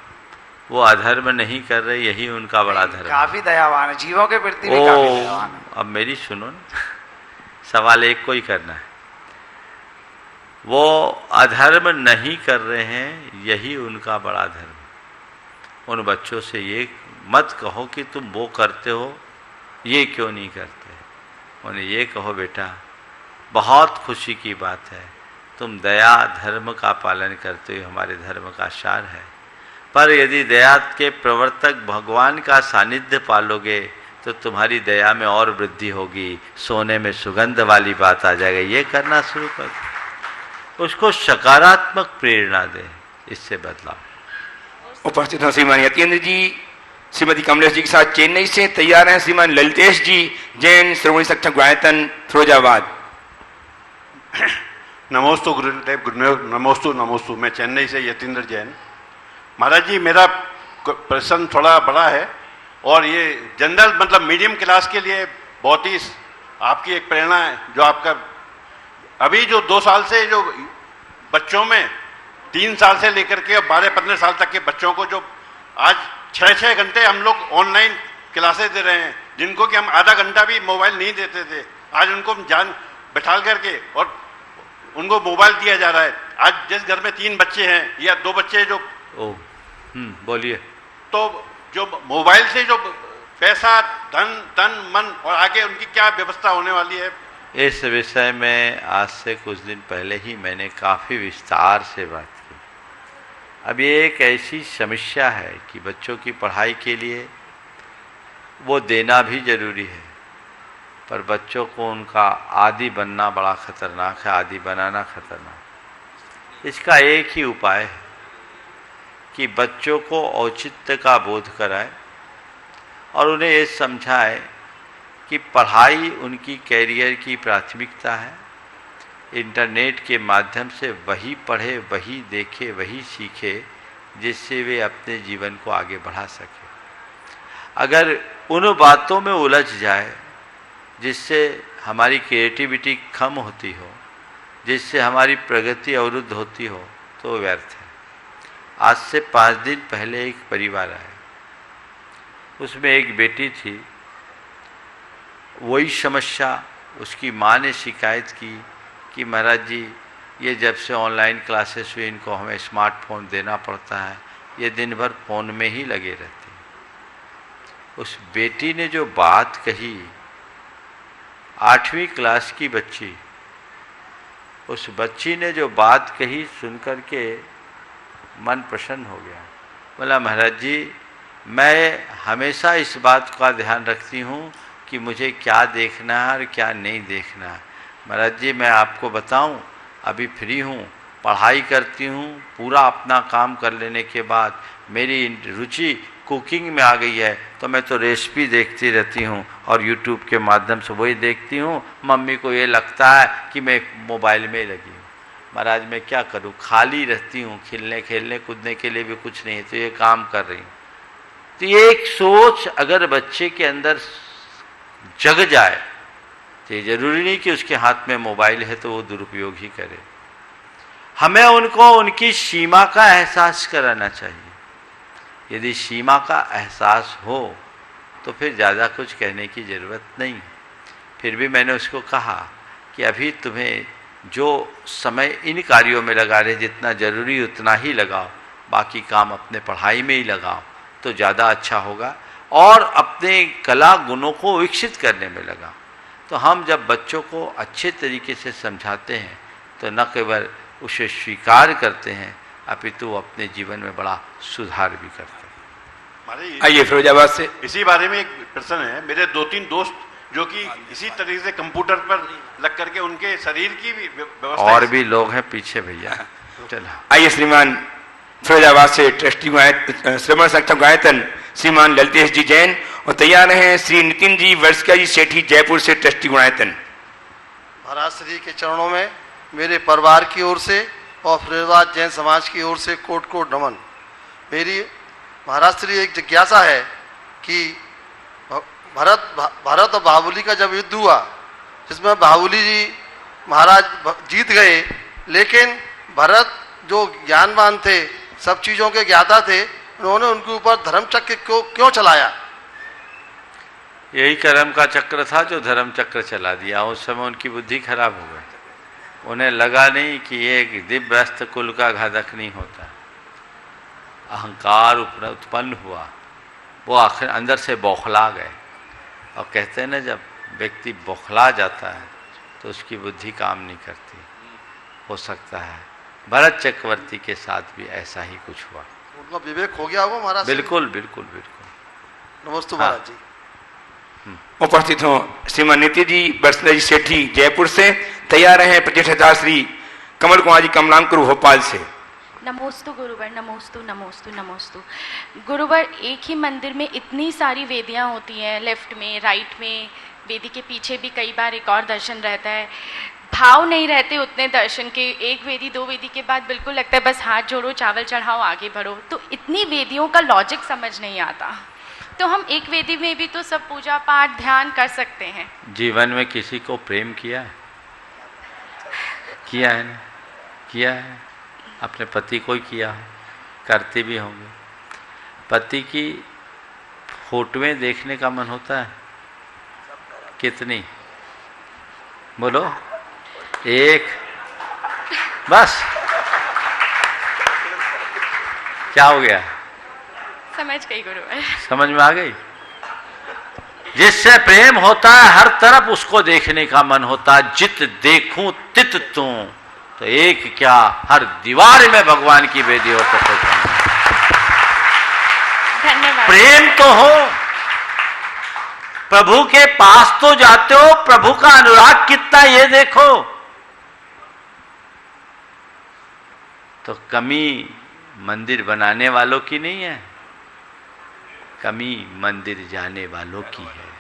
वो अधर्म नहीं कर रहे, यही उनका बड़ा धर्म। काफी दयावान है, जीवों के प्रति भी काफी दयावान है। अब मेरी सुनो ना, सवाल एक को ही करना है। वो अधर्म नहीं कर रहे हैं, यही उनका बड़ा धर्म। उन बच्चों से ये मत कहो कि तुम वो करते हो, ये क्यों नहीं करते। उन्हें ये कहो, बेटा बहुत खुशी की बात है, तुम दया धर्म का पालन करते हो, हमारे धर्म का सार है। पर यदि दया के प्रवर्तक भगवान का सानिध्य पालोगे तो तुम्हारी दया में और वृद्धि होगी, सोने में सुगंध वाली बात आ जाएगी। ये करना शुरू कर, उसको सकारात्मक प्रेरणा दे, इससे बदलाव। उपस्थित हो श्रीमान यतीन्द्र जी, श्रीमती कमलेश जी के साथ चेन्नई से। तैयार हैं श्रीमान ललितेश जी जैन, श्रोमणी सक्षम गायतन, फिरोजाबाद। नमोस्तु गुरुदेव, नमोस्तु नमोस्तु। मैं चेन्नई से यतीन्द्र जैन। महाराज जी, मेरा प्रश्न थोड़ा बड़ा है और ये जनरल मतलब मीडियम क्लास के लिए बहुत ही आपकी एक प्रेरणा है, जो आपका अभी जो 2 साल से जो बच्चों में 3 साल से लेकर के 12-15 साल तक के बच्चों को जो आज 6-6 घंटे हम लोग ऑनलाइन क्लासेस दे रहे हैं, जिनको कि हम आधा घंटा भी मोबाइल नहीं देते थे, आज उनको जान बैठा करके और उनको मोबाइल दिया जा रहा है। आज जिस घर में 3 बच्चे हैं या 2 बच्चे जो बोलिए, तो जो मोबाइल से जो पैसा, धन, तन, मन और आगे उनकी क्या व्यवस्था होने वाली है? इस विषय में आज से कुछ दिन पहले ही मैंने काफ़ी विस्तार से बात की। अब ये एक ऐसी समस्या है कि बच्चों की पढ़ाई के लिए वो देना भी जरूरी है, पर बच्चों को उनका आदी बनना बड़ा खतरनाक है, आदी बनाना खतरनाक। इसका एक ही उपाय है कि बच्चों को औचित्य का बोध कराए और उन्हें ये समझाए कि पढ़ाई उनकी कैरियर की प्राथमिकता है। इंटरनेट के माध्यम से वही पढ़े, वही देखे, वही सीखे जिससे वे अपने जीवन को आगे बढ़ा सके। अगर उन बातों में उलझ जाए जिससे हमारी क्रिएटिविटी कम होती हो, जिससे हमारी प्रगति अवरुद्ध होती हो, तो व्यर्थ है। आज से 5 दिन पहले एक परिवार आया, उसमें एक बेटी थी, वही समस्या उसकी माँ ने शिकायत की कि महाराज जी ये जब से ऑनलाइन क्लासेस हुई इनको हमें स्मार्टफोन देना पड़ता है, ये दिन भर फ़ोन में ही लगे रहते हैं। उस बेटी ने जो बात कही, 8वीं क्लास की बच्ची, उस बच्ची ने जो बात कही सुनकर के मन प्रसन्न हो गया। बोला महाराज जी मैं हमेशा इस बात का ध्यान रखती हूँ कि मुझे क्या देखना है और क्या नहीं देखना है। महाराज जी मैं आपको बताऊँ, अभी फ्री हूँ, पढ़ाई करती हूँ, पूरा अपना काम कर लेने के बाद मेरी रुचि कुकिंग में आ गई है, तो मैं तो रेसिपी देखती रहती हूँ और यूट्यूब के माध्यम से वही देखती हूँ। मम्मी को ये लगता है कि मैं मोबाइल में ही लगी हूँ। महाराज मैं क्या करूँ, खाली रहती हूँ, खेलने कूदने के लिए भी कुछ नहीं है, तो ये काम कर रही हूँ। तो ये एक सोच अगर बच्चे के अंदर जग जाए तो ये जरूरी नहीं कि उसके हाथ में मोबाइल है तो वो दुरुपयोग ही करे। हमें उनको उनकी सीमा का एहसास कराना चाहिए। यदि सीमा का एहसास हो तो फिर ज़्यादा कुछ कहने की ज़रूरत नहीं। फिर भी मैंने उसको कहा कि अभी तुम्हें जो समय इन कार्यों में लगा रहे, जितना ज़रूरी उतना ही लगाओ, बाकी काम अपने पढ़ाई में ही लगाओ तो ज़्यादा अच्छा होगा, और अपने कला गुणों को विकसित करने में लगाओ। तो हम जब बच्चों को अच्छे तरीके से समझाते हैं तो न केवल उसे स्वीकार करते हैं अपितु अपने जीवन में बड़ा सुधार भी करते हैं। आइए फिरोजाबाद से। इसी बारे में एक प्रश्न है। मेरे 2-3 दोस्त जो कि इसी तरीके से कंप्यूटर पर लग करके उनके शरीर की भी व्यवस्था, और भी लोग हैं पीछे भैया। चलो आइए श्रीमान फिरोजाबाद से ट्रस्टी श्रवण सक्षम गायतन श्रीमान ललितेश जी जैन, और तैयार हैं श्री नितिन जी वर्षिका जी सेठी जयपुर से ट्रस्टी गुणायतन। महाराज श्री के चरणों में मेरे परिवार की ओर से और फिरोजाबाद जैन समाज की ओर से कोट कोट नमन। मेरी महाराज श्री एक जिज्ञासा है कि भारत और बाहुबली का जब युद्ध हुआ, जिसमें बाहुबली जी महाराज जीत गए, लेकिन भरत जो ज्ञानवान थे, सब चीज़ों के ज्ञाता थे, उन्होंने उनके ऊपर धर्म चक्र को क्यों चलाया? यही कर्म का चक्र था जो धर्म चक्र चला दिया। उस समय उनकी बुद्धि खराब हो गई। उन्हें लगा नहीं कि ये एक दिव्यस्त कुल का घातक नहीं होता। अहंकार उत्पन्न हुआ, वो आखिर अंदर से बौखला गए। और कहते हैं ना, जब व्यक्ति बौखला जाता है तो उसकी बुद्धि काम नहीं करती। हो सकता है भरत चक्रवर्ती के साथ भी ऐसा ही कुछ हुआ। उनका विवेक हो गया होगा महाराज। बिल्कुल बिल्कुल बिल्कुल। नमस्ते महाराज जी। उपस्थित हो श्रीमान नितिन जी वर्षिका जी सेठी जयपुर से, तैयार हैं प्रतिष्ठिता श्री कमल कुमार जी कमलांकुर भोपाल से। नमोस्तु गुरुवर, नमोस्तु नमोस्तु नमोस्तु। गुरुवर, एक ही मंदिर में इतनी सारी वेदियाँ होती हैं, लेफ्ट में राइट में, वेदी के पीछे भी कई बार एक और दर्शन रहता है। भाव नहीं रहते उतने दर्शन के। एक वेदी 2 वेदी के बाद बिल्कुल लगता है बस हाथ जोड़ो, चावल चढ़ाओ, आगे बढ़ो। तो इतनी वेदियों का लॉजिक समझ नहीं आता। तो हम एक वेदी में भी तो सब पूजा पाठ ध्यान कर सकते हैं। जीवन में किसी को प्रेम किया है? किया है ना? किया है। अपने पति को ही किया है, करते भी होंगे। पति की फोटोएं देखने का मन होता है? कितनी? बोलो। एक, बस। क्या हो गया? समझ गई गुरुवर। समझ में आ गई? जिससे प्रेम होता है हर तरफ उसको देखने का मन होता है। जित देखूं तित तू, तो एक क्या हर दीवार में भगवान की वेदी हो तो धन्यवाद। प्रेम तो हो, प्रभु के पास तो जाते हो, प्रभु का अनुराग कितना ये देखो। तो कमी मंदिर बनाने वालों की नहीं है, कमी मंदिर जाने वालों की है।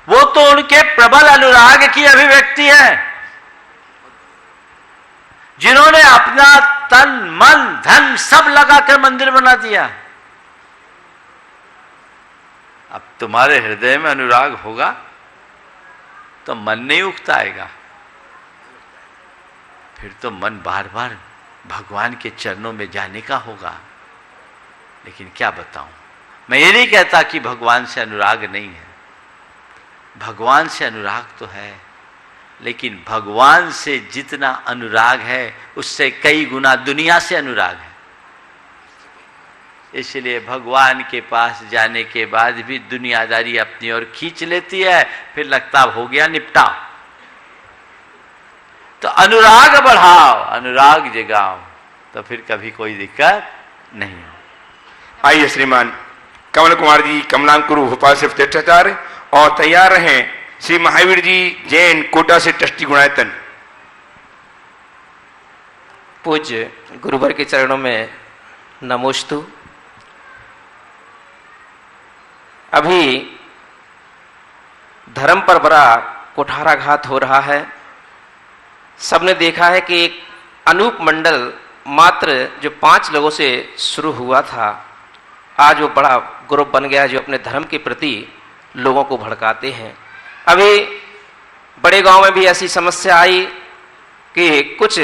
वो तो उनके प्रबल अनुराग की अभिव्यक्ति है, जिन्होंने अपना तन मन धन सब लगाकर मंदिर बना दिया। अब तुम्हारे हृदय में अनुराग होगा तो मन नहीं उकता आएगा, फिर तो मन बार बार भगवान के चरणों में जाने का होगा। लेकिन क्या बताऊं, मैं ये नहीं कहता कि भगवान से अनुराग नहीं है, भगवान से अनुराग तो है, लेकिन भगवान से जितना अनुराग है उससे कई गुना दुनिया से अनुराग है। इसलिए भगवान के पास जाने के बाद भी दुनियादारी अपनी ओर खींच लेती है, फिर लगता हो गया निपटा। तो अनुराग बढ़ाओ, अनुराग जगाओ, तो फिर कभी कोई दिक्कत नहीं हो। आइए श्रीमान कमल कुमार जी कमलांकुरु भोपाल से प्रतिष्ठाचार्य, और तैयार रहें श्री महावीर जी जैन कोटा से ट्रस्टी गुणायतन। पूज्य गुरुवर के चरणों में नमोस्तु। अभी धर्म पर बड़ा कुठाराघात हो रहा है। सबने देखा है कि एक अनूप मंडल मात्र जो 5 लोगों से शुरू हुआ था, आज वो बड़ा ग्रुप बन गया जो अपने धर्म के प्रति लोगों को भड़काते हैं। अभी बड़े गांव में भी ऐसी समस्या आई कि कुछ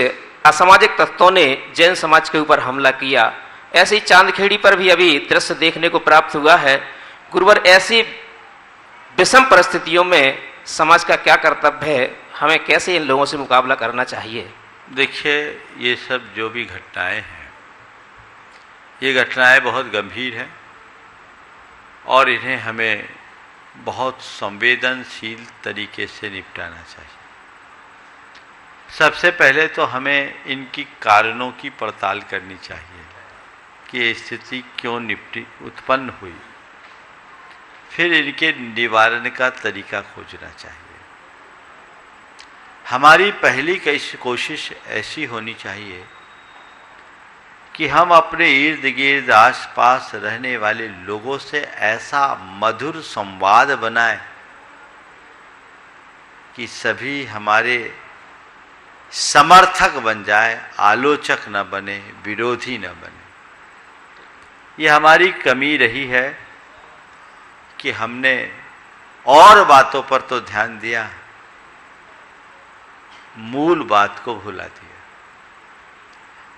असामाजिक तत्वों ने जैन समाज के ऊपर हमला किया। ऐसे ही चांदखेड़ी पर भी अभी दृश्य देखने को प्राप्त हुआ है। गुरुवर, ऐसी विषम परिस्थितियों में समाज का क्या कर्तव्य है, हमें कैसे इन लोगों से मुकाबला करना चाहिए? देखिए, ये सब जो भी घटनाएं हैं, ये घटनाएं बहुत गंभीर हैं और इन्हें हमें बहुत संवेदनशील तरीके से निपटाना चाहिए। सबसे पहले तो हमें इनकी कारणों की पड़ताल करनी चाहिए कि ये स्थिति क्यों उत्पन्न हुई, फिर इनके निवारण का तरीका खोजना चाहिए। हमारी पहली कोशिश ऐसी होनी चाहिए कि हम अपने इर्द गिर्द आस पास रहने वाले लोगों से ऐसा मधुर संवाद बनाएं कि सभी हमारे समर्थक बन जाए, आलोचक न बने, विरोधी न बने। ये हमारी कमी रही है कि हमने और बातों पर तो ध्यान दिया, मूल बात को भुला दिया।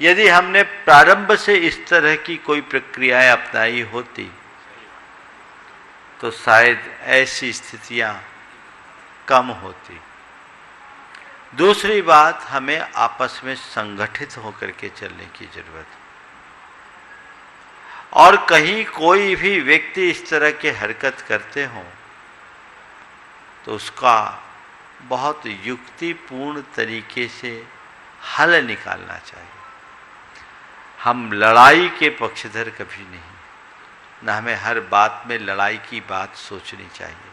यदि हमने प्रारंभ से इस तरह की कोई प्रक्रियाएं अपनाई होती तो शायद ऐसी स्थितियां कम होती। दूसरी बात, हमें आपस में संगठित होकर के चलने की जरूरत है। और कहीं कोई भी व्यक्ति इस तरह के हरकत करते हों तो उसका बहुत युक्तिपूर्ण तरीके से हल निकालना चाहिए। हम लड़ाई के पक्षधर कभी नहीं, न हमें हर बात में लड़ाई की बात सोचनी चाहिए।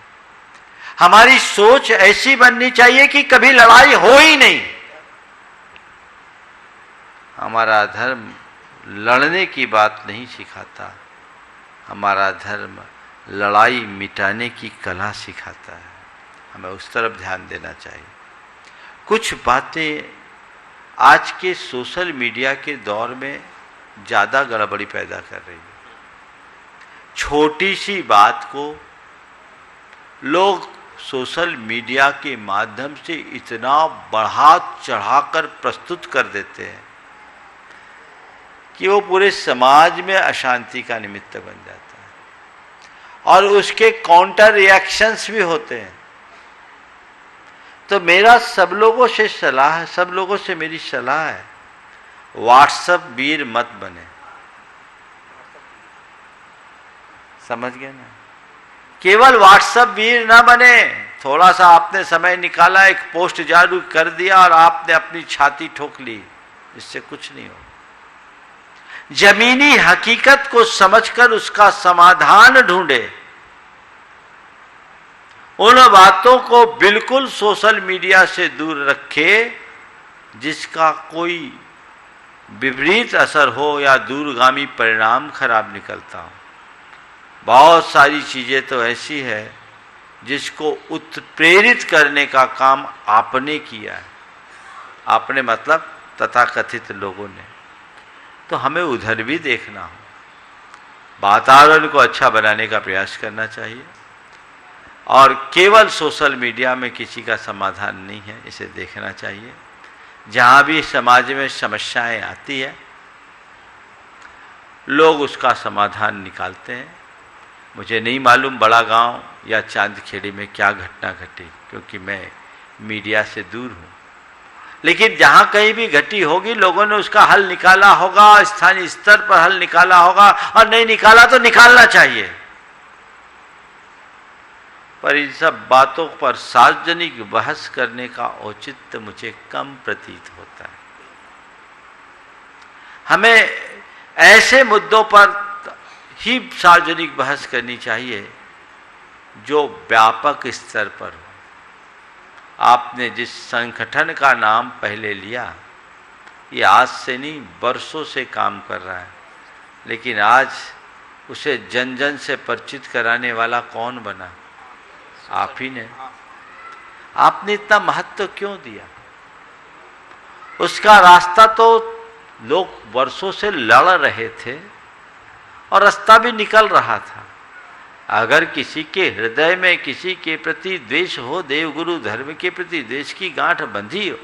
हमारी सोच ऐसी बननी चाहिए कि कभी लड़ाई हो ही नहीं। हमारा धर्म लड़ने की बात नहीं सिखाता, हमारा धर्म लड़ाई मिटाने की कला सिखाता है। हमें उस तरफ ध्यान देना चाहिए। कुछ बातें आज के सोशल मीडिया के दौर में ज़्यादा गड़बड़ी पैदा कर रही है। छोटी सी बात को लोग सोशल मीडिया के माध्यम से इतना बढ़ा चढ़ाकर प्रस्तुत कर देते हैं कि वो पूरे समाज में अशांति का निमित्त बन जाता है और उसके काउंटर रिएक्शंस भी होते हैं। तो मेरा सब लोगों से सलाह है, सब लोगों से मेरी सलाह है, व्हाट्सएप वीर मत बने। समझ गए ना? केवल व्हाट्सएप वीर ना बने। थोड़ा सा आपने समय निकाला, एक पोस्ट जारी कर दिया और आपने अपनी छाती ठोक ली, इससे कुछ नहीं हो। जमीनी हकीकत को समझकर उसका समाधान ढूंढे। उन बातों को बिल्कुल सोशल मीडिया से दूर रखे जिसका कोई विपरीत असर हो या दूरगामी परिणाम खराब निकलता हो। बहुत सारी चीजें तो ऐसी है जिसको उत्प्रेरित करने का काम आपने किया है। आपने मतलब तथाकथित लोगों ने। तो हमें उधर भी देखना हो, वातावरण को अच्छा बनाने का प्रयास करना चाहिए। और केवल सोशल मीडिया में किसी का समाधान नहीं है, इसे देखना चाहिए। जहाँ भी समाज में समस्याएं आती है लोग उसका समाधान निकालते हैं। मुझे नहीं मालूम बड़ा गांव या चांदखेड़ी में क्या घटना घटी, क्योंकि मैं मीडिया से दूर हूँ, लेकिन जहाँ कहीं भी घटी होगी लोगों ने उसका हल निकाला होगा, स्थानीय स्तर पर हल निकाला होगा, और नहीं निकाला तो निकालना चाहिए। पर इन सब बातों पर सार्वजनिक बहस करने का औचित्य मुझे कम प्रतीत होता है। हमें ऐसे मुद्दों पर ही सार्वजनिक बहस करनी चाहिए जो व्यापक स्तर पर हो। आपने जिस संगठन का नाम पहले लिया, ये आज से नहीं वर्षों से काम कर रहा है, लेकिन आज उसे जन जन से परिचित कराने वाला कौन बना? आप ही ने। आपने इतना महत्व क्यों दिया? उसका रास्ता तो लोग वर्षों से लड़ रहे थे और रास्ता भी निकल रहा था। अगर किसी के हृदय में किसी के प्रति द्वेष हो, देवगुरु धर्म के प्रति द्वेष की गांठ बंधी हो,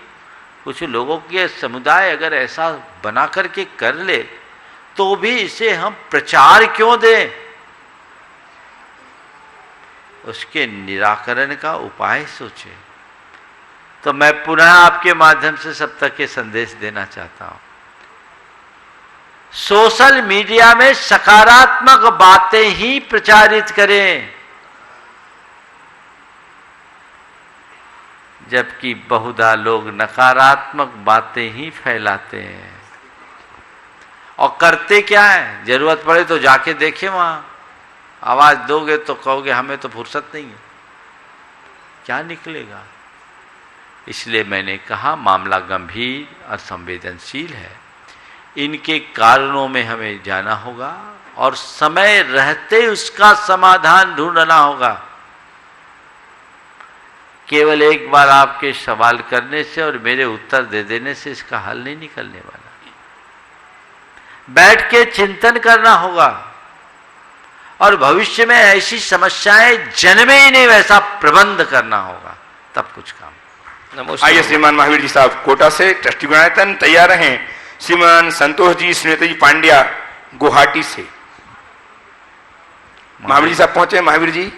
कुछ लोगों के समुदाय अगर ऐसा बना करके कर ले, तो भी इसे हम प्रचार क्यों दें? उसके निराकरण का उपाय सोचे। तो मैं पुनः आपके माध्यम से सब तक ये संदेश देना चाहता हूं, सोशल मीडिया में सकारात्मक बातें ही प्रचारित करें, जबकि बहुधा लोग नकारात्मक बातें ही फैलाते हैं। और करते क्या है? जरूरत पड़े तो जाके देखें, वहां आवाज दोगे तो कहोगे हमें तो फुर्सत नहीं है, क्या निकलेगा? इसलिए मैंने कहा मामला गंभीर और संवेदनशील है, इनके कारणों में हमें जाना होगा और समय रहते उसका समाधान ढूंढना होगा। केवल एक बार आपके सवाल करने से और मेरे उत्तर दे देने से इसका हल नहीं निकलने वाला। बैठ के चिंतन करना होगा और भविष्य में ऐसी समस्याएं जन्मे ही नहीं वैसा प्रबंध करना होगा, तब कुछ काम। आइए श्रीमान महावीर जी साहब कोटा से ट्रस्टी गुणायतन तैयार हैं। श्रीमान संतोष जी श्रीमती जी पांड्या गुवाहाटी से। महावीर जी साहब पहुंचे। महावीर जी,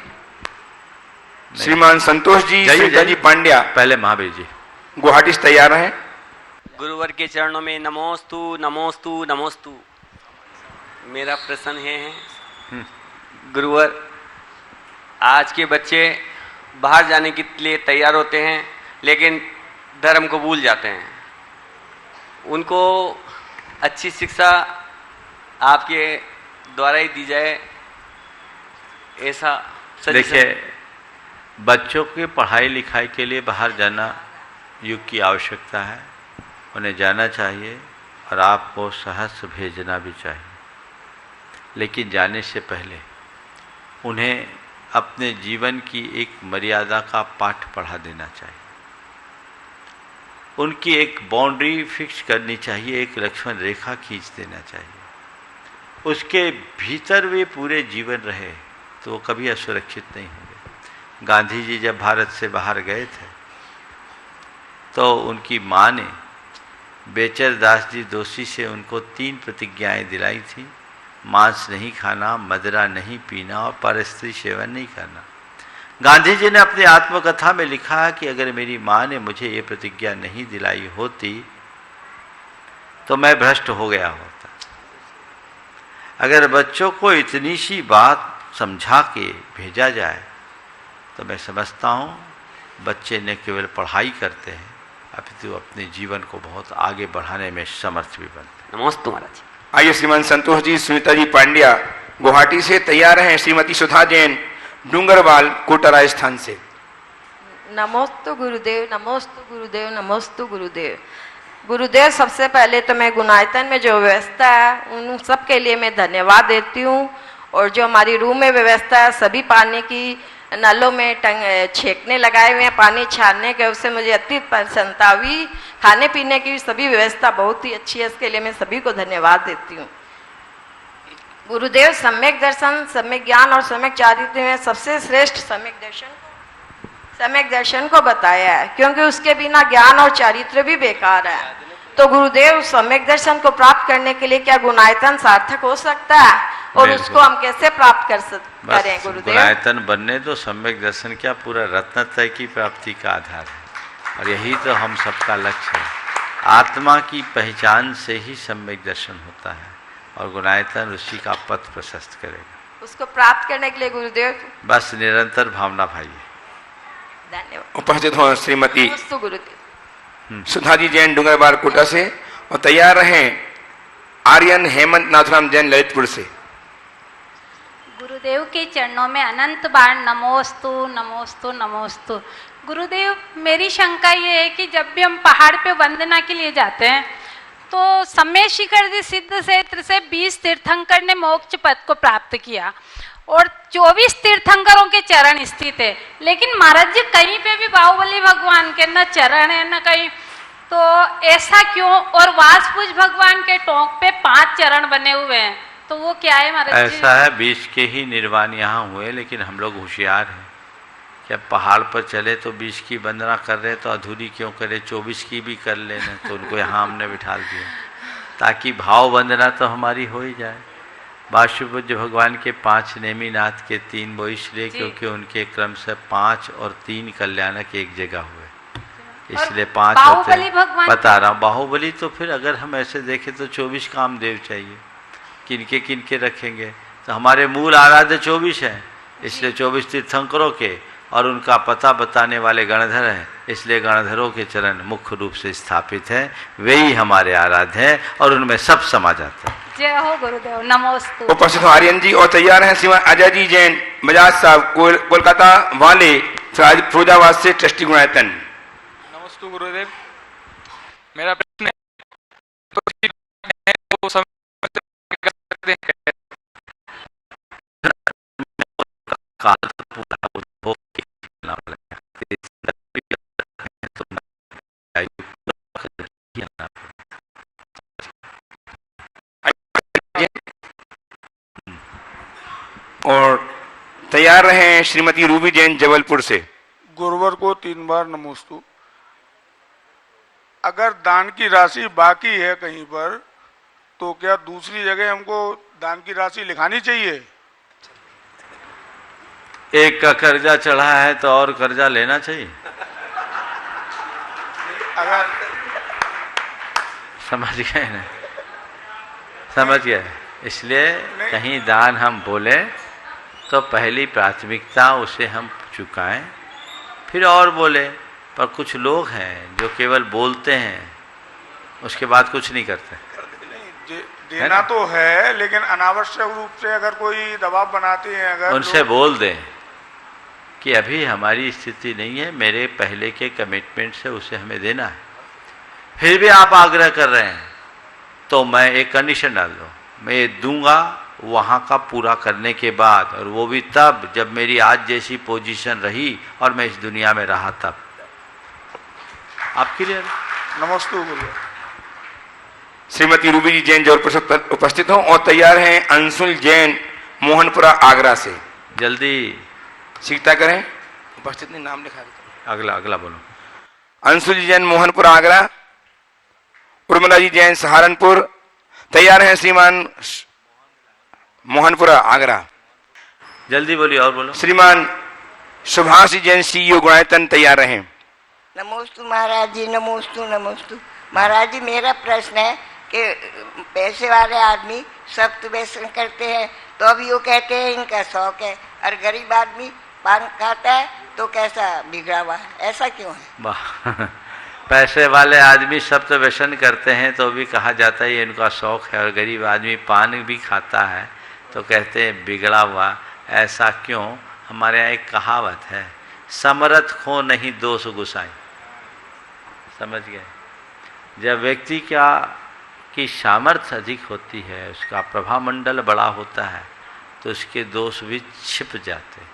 श्रीमान संतोष जी श्रीमती जी पांड्या पहले महावीर जी गुवाहाटी से तैयार हैं। गुरुवर के चरणों में नमोस्तु नमोस्तु नमोस्तु। मेरा प्रश्न है गुरुवर, आज के बच्चे बाहर जाने के लिए तैयार होते हैं लेकिन धर्म को भूल जाते हैं। उनको अच्छी शिक्षा आपके द्वारा ही दी जाए, ऐसा देखिए, बच्चों की पढ़ाई लिखाई के लिए बाहर जाना युग की आवश्यकता है, उन्हें जाना चाहिए और आपको सहर्ष भेजना भी चाहिए। लेकिन जाने से पहले उन्हें अपने जीवन की एक मर्यादा का पाठ पढ़ा देना चाहिए। उनकी एक बाउंड्री फिक्स करनी चाहिए, एक लक्ष्मण रेखा खींच देना चाहिए। उसके भीतर वे पूरे जीवन रहे तो वो कभी असुरक्षित नहीं होंगे। गांधी जी जब भारत से बाहर गए थे तो उनकी माँ ने बेचर दास जी दोषी से उनको 3 प्रतिज्ञाएं दिलाई थी। मांस नहीं खाना, मदिरा नहीं पीना और परस्त्री सेवन नहीं करना। गांधी जी ने अपनी आत्मकथा में लिखा है कि अगर मेरी माँ ने मुझे ये प्रतिज्ञा नहीं दिलाई होती तो मैं भ्रष्ट हो गया होता। अगर बच्चों को इतनी सी बात समझा के भेजा जाए तो मैं समझता हूँ बच्चे न केवल पढ़ाई करते हैं अपितु अपने जीवन को बहुत आगे बढ़ाने में समर्थ भी बनते हैं। नमस्ते महाराज। आइए श्रीमान संतोष जी सुनीता जी पांड्या गुवाहाटी से तैयार हैं। श्रीमती सुधा जैन डूंगरवाल कोटा राजस्थान से। नमोस्तु गुरुदेव, नमोस्तु गुरुदेव, नमोस्तु गुरुदेव। गुरुदेव, सबसे पहले तो मैं गुणायतन में जो व्यवस्था है उन सब के लिए मैं धन्यवाद देती हूँ, और जो हमारी रूम में व्यवस्था है सभी पानी की नलों में छेकने लगाए हुए हैं पानी छानने के, उससे मुझे अति प्रसन्नता हुई। खाने पीने की सभी व्यवस्था बहुत ही अच्छी है, इसके लिए मैं सभी को धन्यवाद देती हूँ। गुरुदेव सम्यक दर्शन, सम्यक ज्ञान और सम्यक चारित्र्य में सबसे श्रेष्ठ सम्यक दर्शन को बताया है, क्योंकि उसके बिना ज्ञान और चारित्र्य भी बेकार है। तो गुरुदेव सम्यक दर्शन को प्राप्त करने के लिए क्या गुणायतन सार्थक हो सकता है, और उसको हम कैसे प्राप्त करें गुरुदेव? गुणायतन बनने तो सम्यक दर्शन क्या पूरा रत्नत्रय की प्राप्ति का आधार है, और यही तो हम सबका लक्ष्य है। आत्मा की पहचान से ही सम्यक दर्शन होता है, और गुणायतन ऋषि का पथ प्रशस्त करेगा। उसको प्राप्त करने के लिए गुरुदेव बस निरंतर भावना भाई। धन्यवाद। उपस्थित हो श्रीमती गुरुदेव सुधा जी जैन डूंगरबार कोटा से, और तैयार रहें आर्यन हेमंत नाथुराम जैन ललितपुर से। गुरुदेव के चरणों में अनंत बार नमोस्तु नमोस्तु नमोस्तु। गुरुदेव, मेरी शंका ये है कि जब भी हम पहाड़ पे वंदना के लिए जाते हैं तो सम्य शिखर सिद्ध क्षेत्र से 20 तीर्थंकर ने मोक्ष पद को प्राप्त किया और 24 तीर्थंकरों के चरण स्थित है, लेकिन महाराज जी कहीं पे भी बाहुबली भगवान के न चरण है न कहीं, तो ऐसा क्यों? और वासपुज भगवान के टोंक पे 5 चरण बने हुए हैं, तो वो क्या है महाराज जी? ऐसा है, 20 के ही निर्वाण यहाँ हुए, लेकिन हम लोग होशियार हैं। जब पहाड़ पर चले तो 20 की वंदना कर रहे तो अधूरी क्यों करे, 24 की भी कर लेना। तो उनको यहाँ हमने बिठा दिया ताकि भाव वंदना तो हमारी हो ही जाए। वासुपूज्य भगवान के 5 नेमीनाथ के 3 वो इसलिए क्योंकि उनके क्रम से 5 और 3 कल्याणक एक जगह हुए, इसलिए 5 होते हैं। बता रहा हूँ, बाहुबली तो फिर अगर हम ऐसे देखें तो 24 कामदेव चाहिए, किनके किनके रखेंगे? तो हमारे मूल आराध्य 24 हैं, इसलिए 24 तीर्थंकरों के और उनका पता बताने वाले गणधर हैं, इसलिए गणधरों के चरण मुख्य रूप से स्थापित हैं, वे ही हमारे आराध्य हैं और उनमें सब समा जाता है। जय हो गुरुदेव, नमोस्तु। उपस्थित हो आर्यन जी, और तैयार हैं श्रीमान अजय जी जैन बजाज साहब कोलकाता वाले फिरोजाबाद से ट्रस्टी गुणायतन। नमस्ते गुरुदेव, मेरा प्रश्न और तैयार रहे श्रीमती रूबी जैन जबलपुर से। गुरुवर को 3 बार नमोस्तु। अगर दान की राशि बाकी है कहीं पर, तो क्या दूसरी जगह हमको दान की राशि लिखानी चाहिए? एक का कर्जा चढ़ा है तो और कर्जा लेना चाहिए। अगर समझ गए ना, समझ गए। इसलिए कहीं दान हम बोले तो पहली प्राथमिकता उसे हम चुकाएं, फिर और बोले। पर कुछ लोग हैं जो केवल बोलते हैं, उसके बाद कुछ नहीं करते। देना तो है, लेकिन अनावश्यक रूप से अगर कोई दबाव बनाते हैं, अगर उनसे बोल दें कि अभी हमारी स्थिति नहीं है, मेरे पहले के कमिटमेंट से उसे हमें देना है, फिर भी आप आग्रह कर रहे हैं तो मैं एक कंडीशन डाल दूँ, मैं ये दूंगा वहाँ का पूरा करने के बाद, और वो भी तब जब मेरी आज जैसी पोजीशन रही और मैं इस दुनिया में रहा तब। आपके लिए नमस्ते गुरु। श्रीमती रूबी जी जैन जबलपुर से उपस्थित हों, और तैयार हैं अंशुल जैन मोहनपुरा आगरा से। जल्दी सीखता करें, उपस्थित नहीं, नाम लिखा दें। अगला अगला बोलो। अंशुल जैन मोहनपुरा आगरा। उर्मिला जी जैन सहारनपुर। तैयार हैं श्रीमान मोहनपुरा आगरा। जल्दी बोलिए और बोलो। श्रीमान सुभाष जी जैन सीईओ गुणायतन तैयार रहें। नमोस्तु महाराज जी, नमोस्तु नमोस्तु। महाराज जी, मेरा प्रश्न है कि पैसे वाले आदमी सख्त व्यसन करते हैं तो अभी वो कहते हैं इनका शौक है, और गरीब आदमी पान खाता है तो कैसा बिगड़ा हुआ है, ऐसा क्यों है? पैसे वाले आदमी सब तो व्यसन करते हैं तो भी कहा जाता है ये इनका शौक है, और गरीब आदमी पान भी खाता है तो कहते हैं बिगड़ा हुआ। ऐसा क्यों? हमारे यहाँ एक कहावत है, समरथ खो नहीं दोष गुसाई। समझ गए? जब व्यक्ति की सामर्थ्य अधिक होती है, उसका प्रभामंडल बड़ा होता है, तो उसके दोष भी छिप जाते हैं।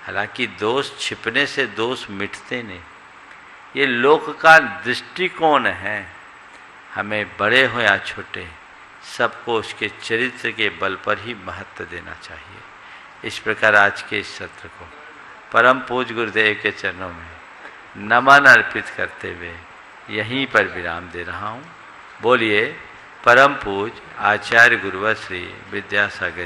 हालांकि दोष छिपने से दोष मिटते नहीं, ये लोक का दृष्टिकोण है। हमें बड़े हो या छोटे, सबको उसके चरित्र के बल पर ही महत्व देना चाहिए। इस प्रकार आज के इस सत्र को परम पूज्य गुरुदेव के चरणों में नमन अर्पित करते हुए यहीं पर विराम दे रहा हूँ। बोलिए परम पूज्य आचार्य गुरुवर श्री विद्यासागर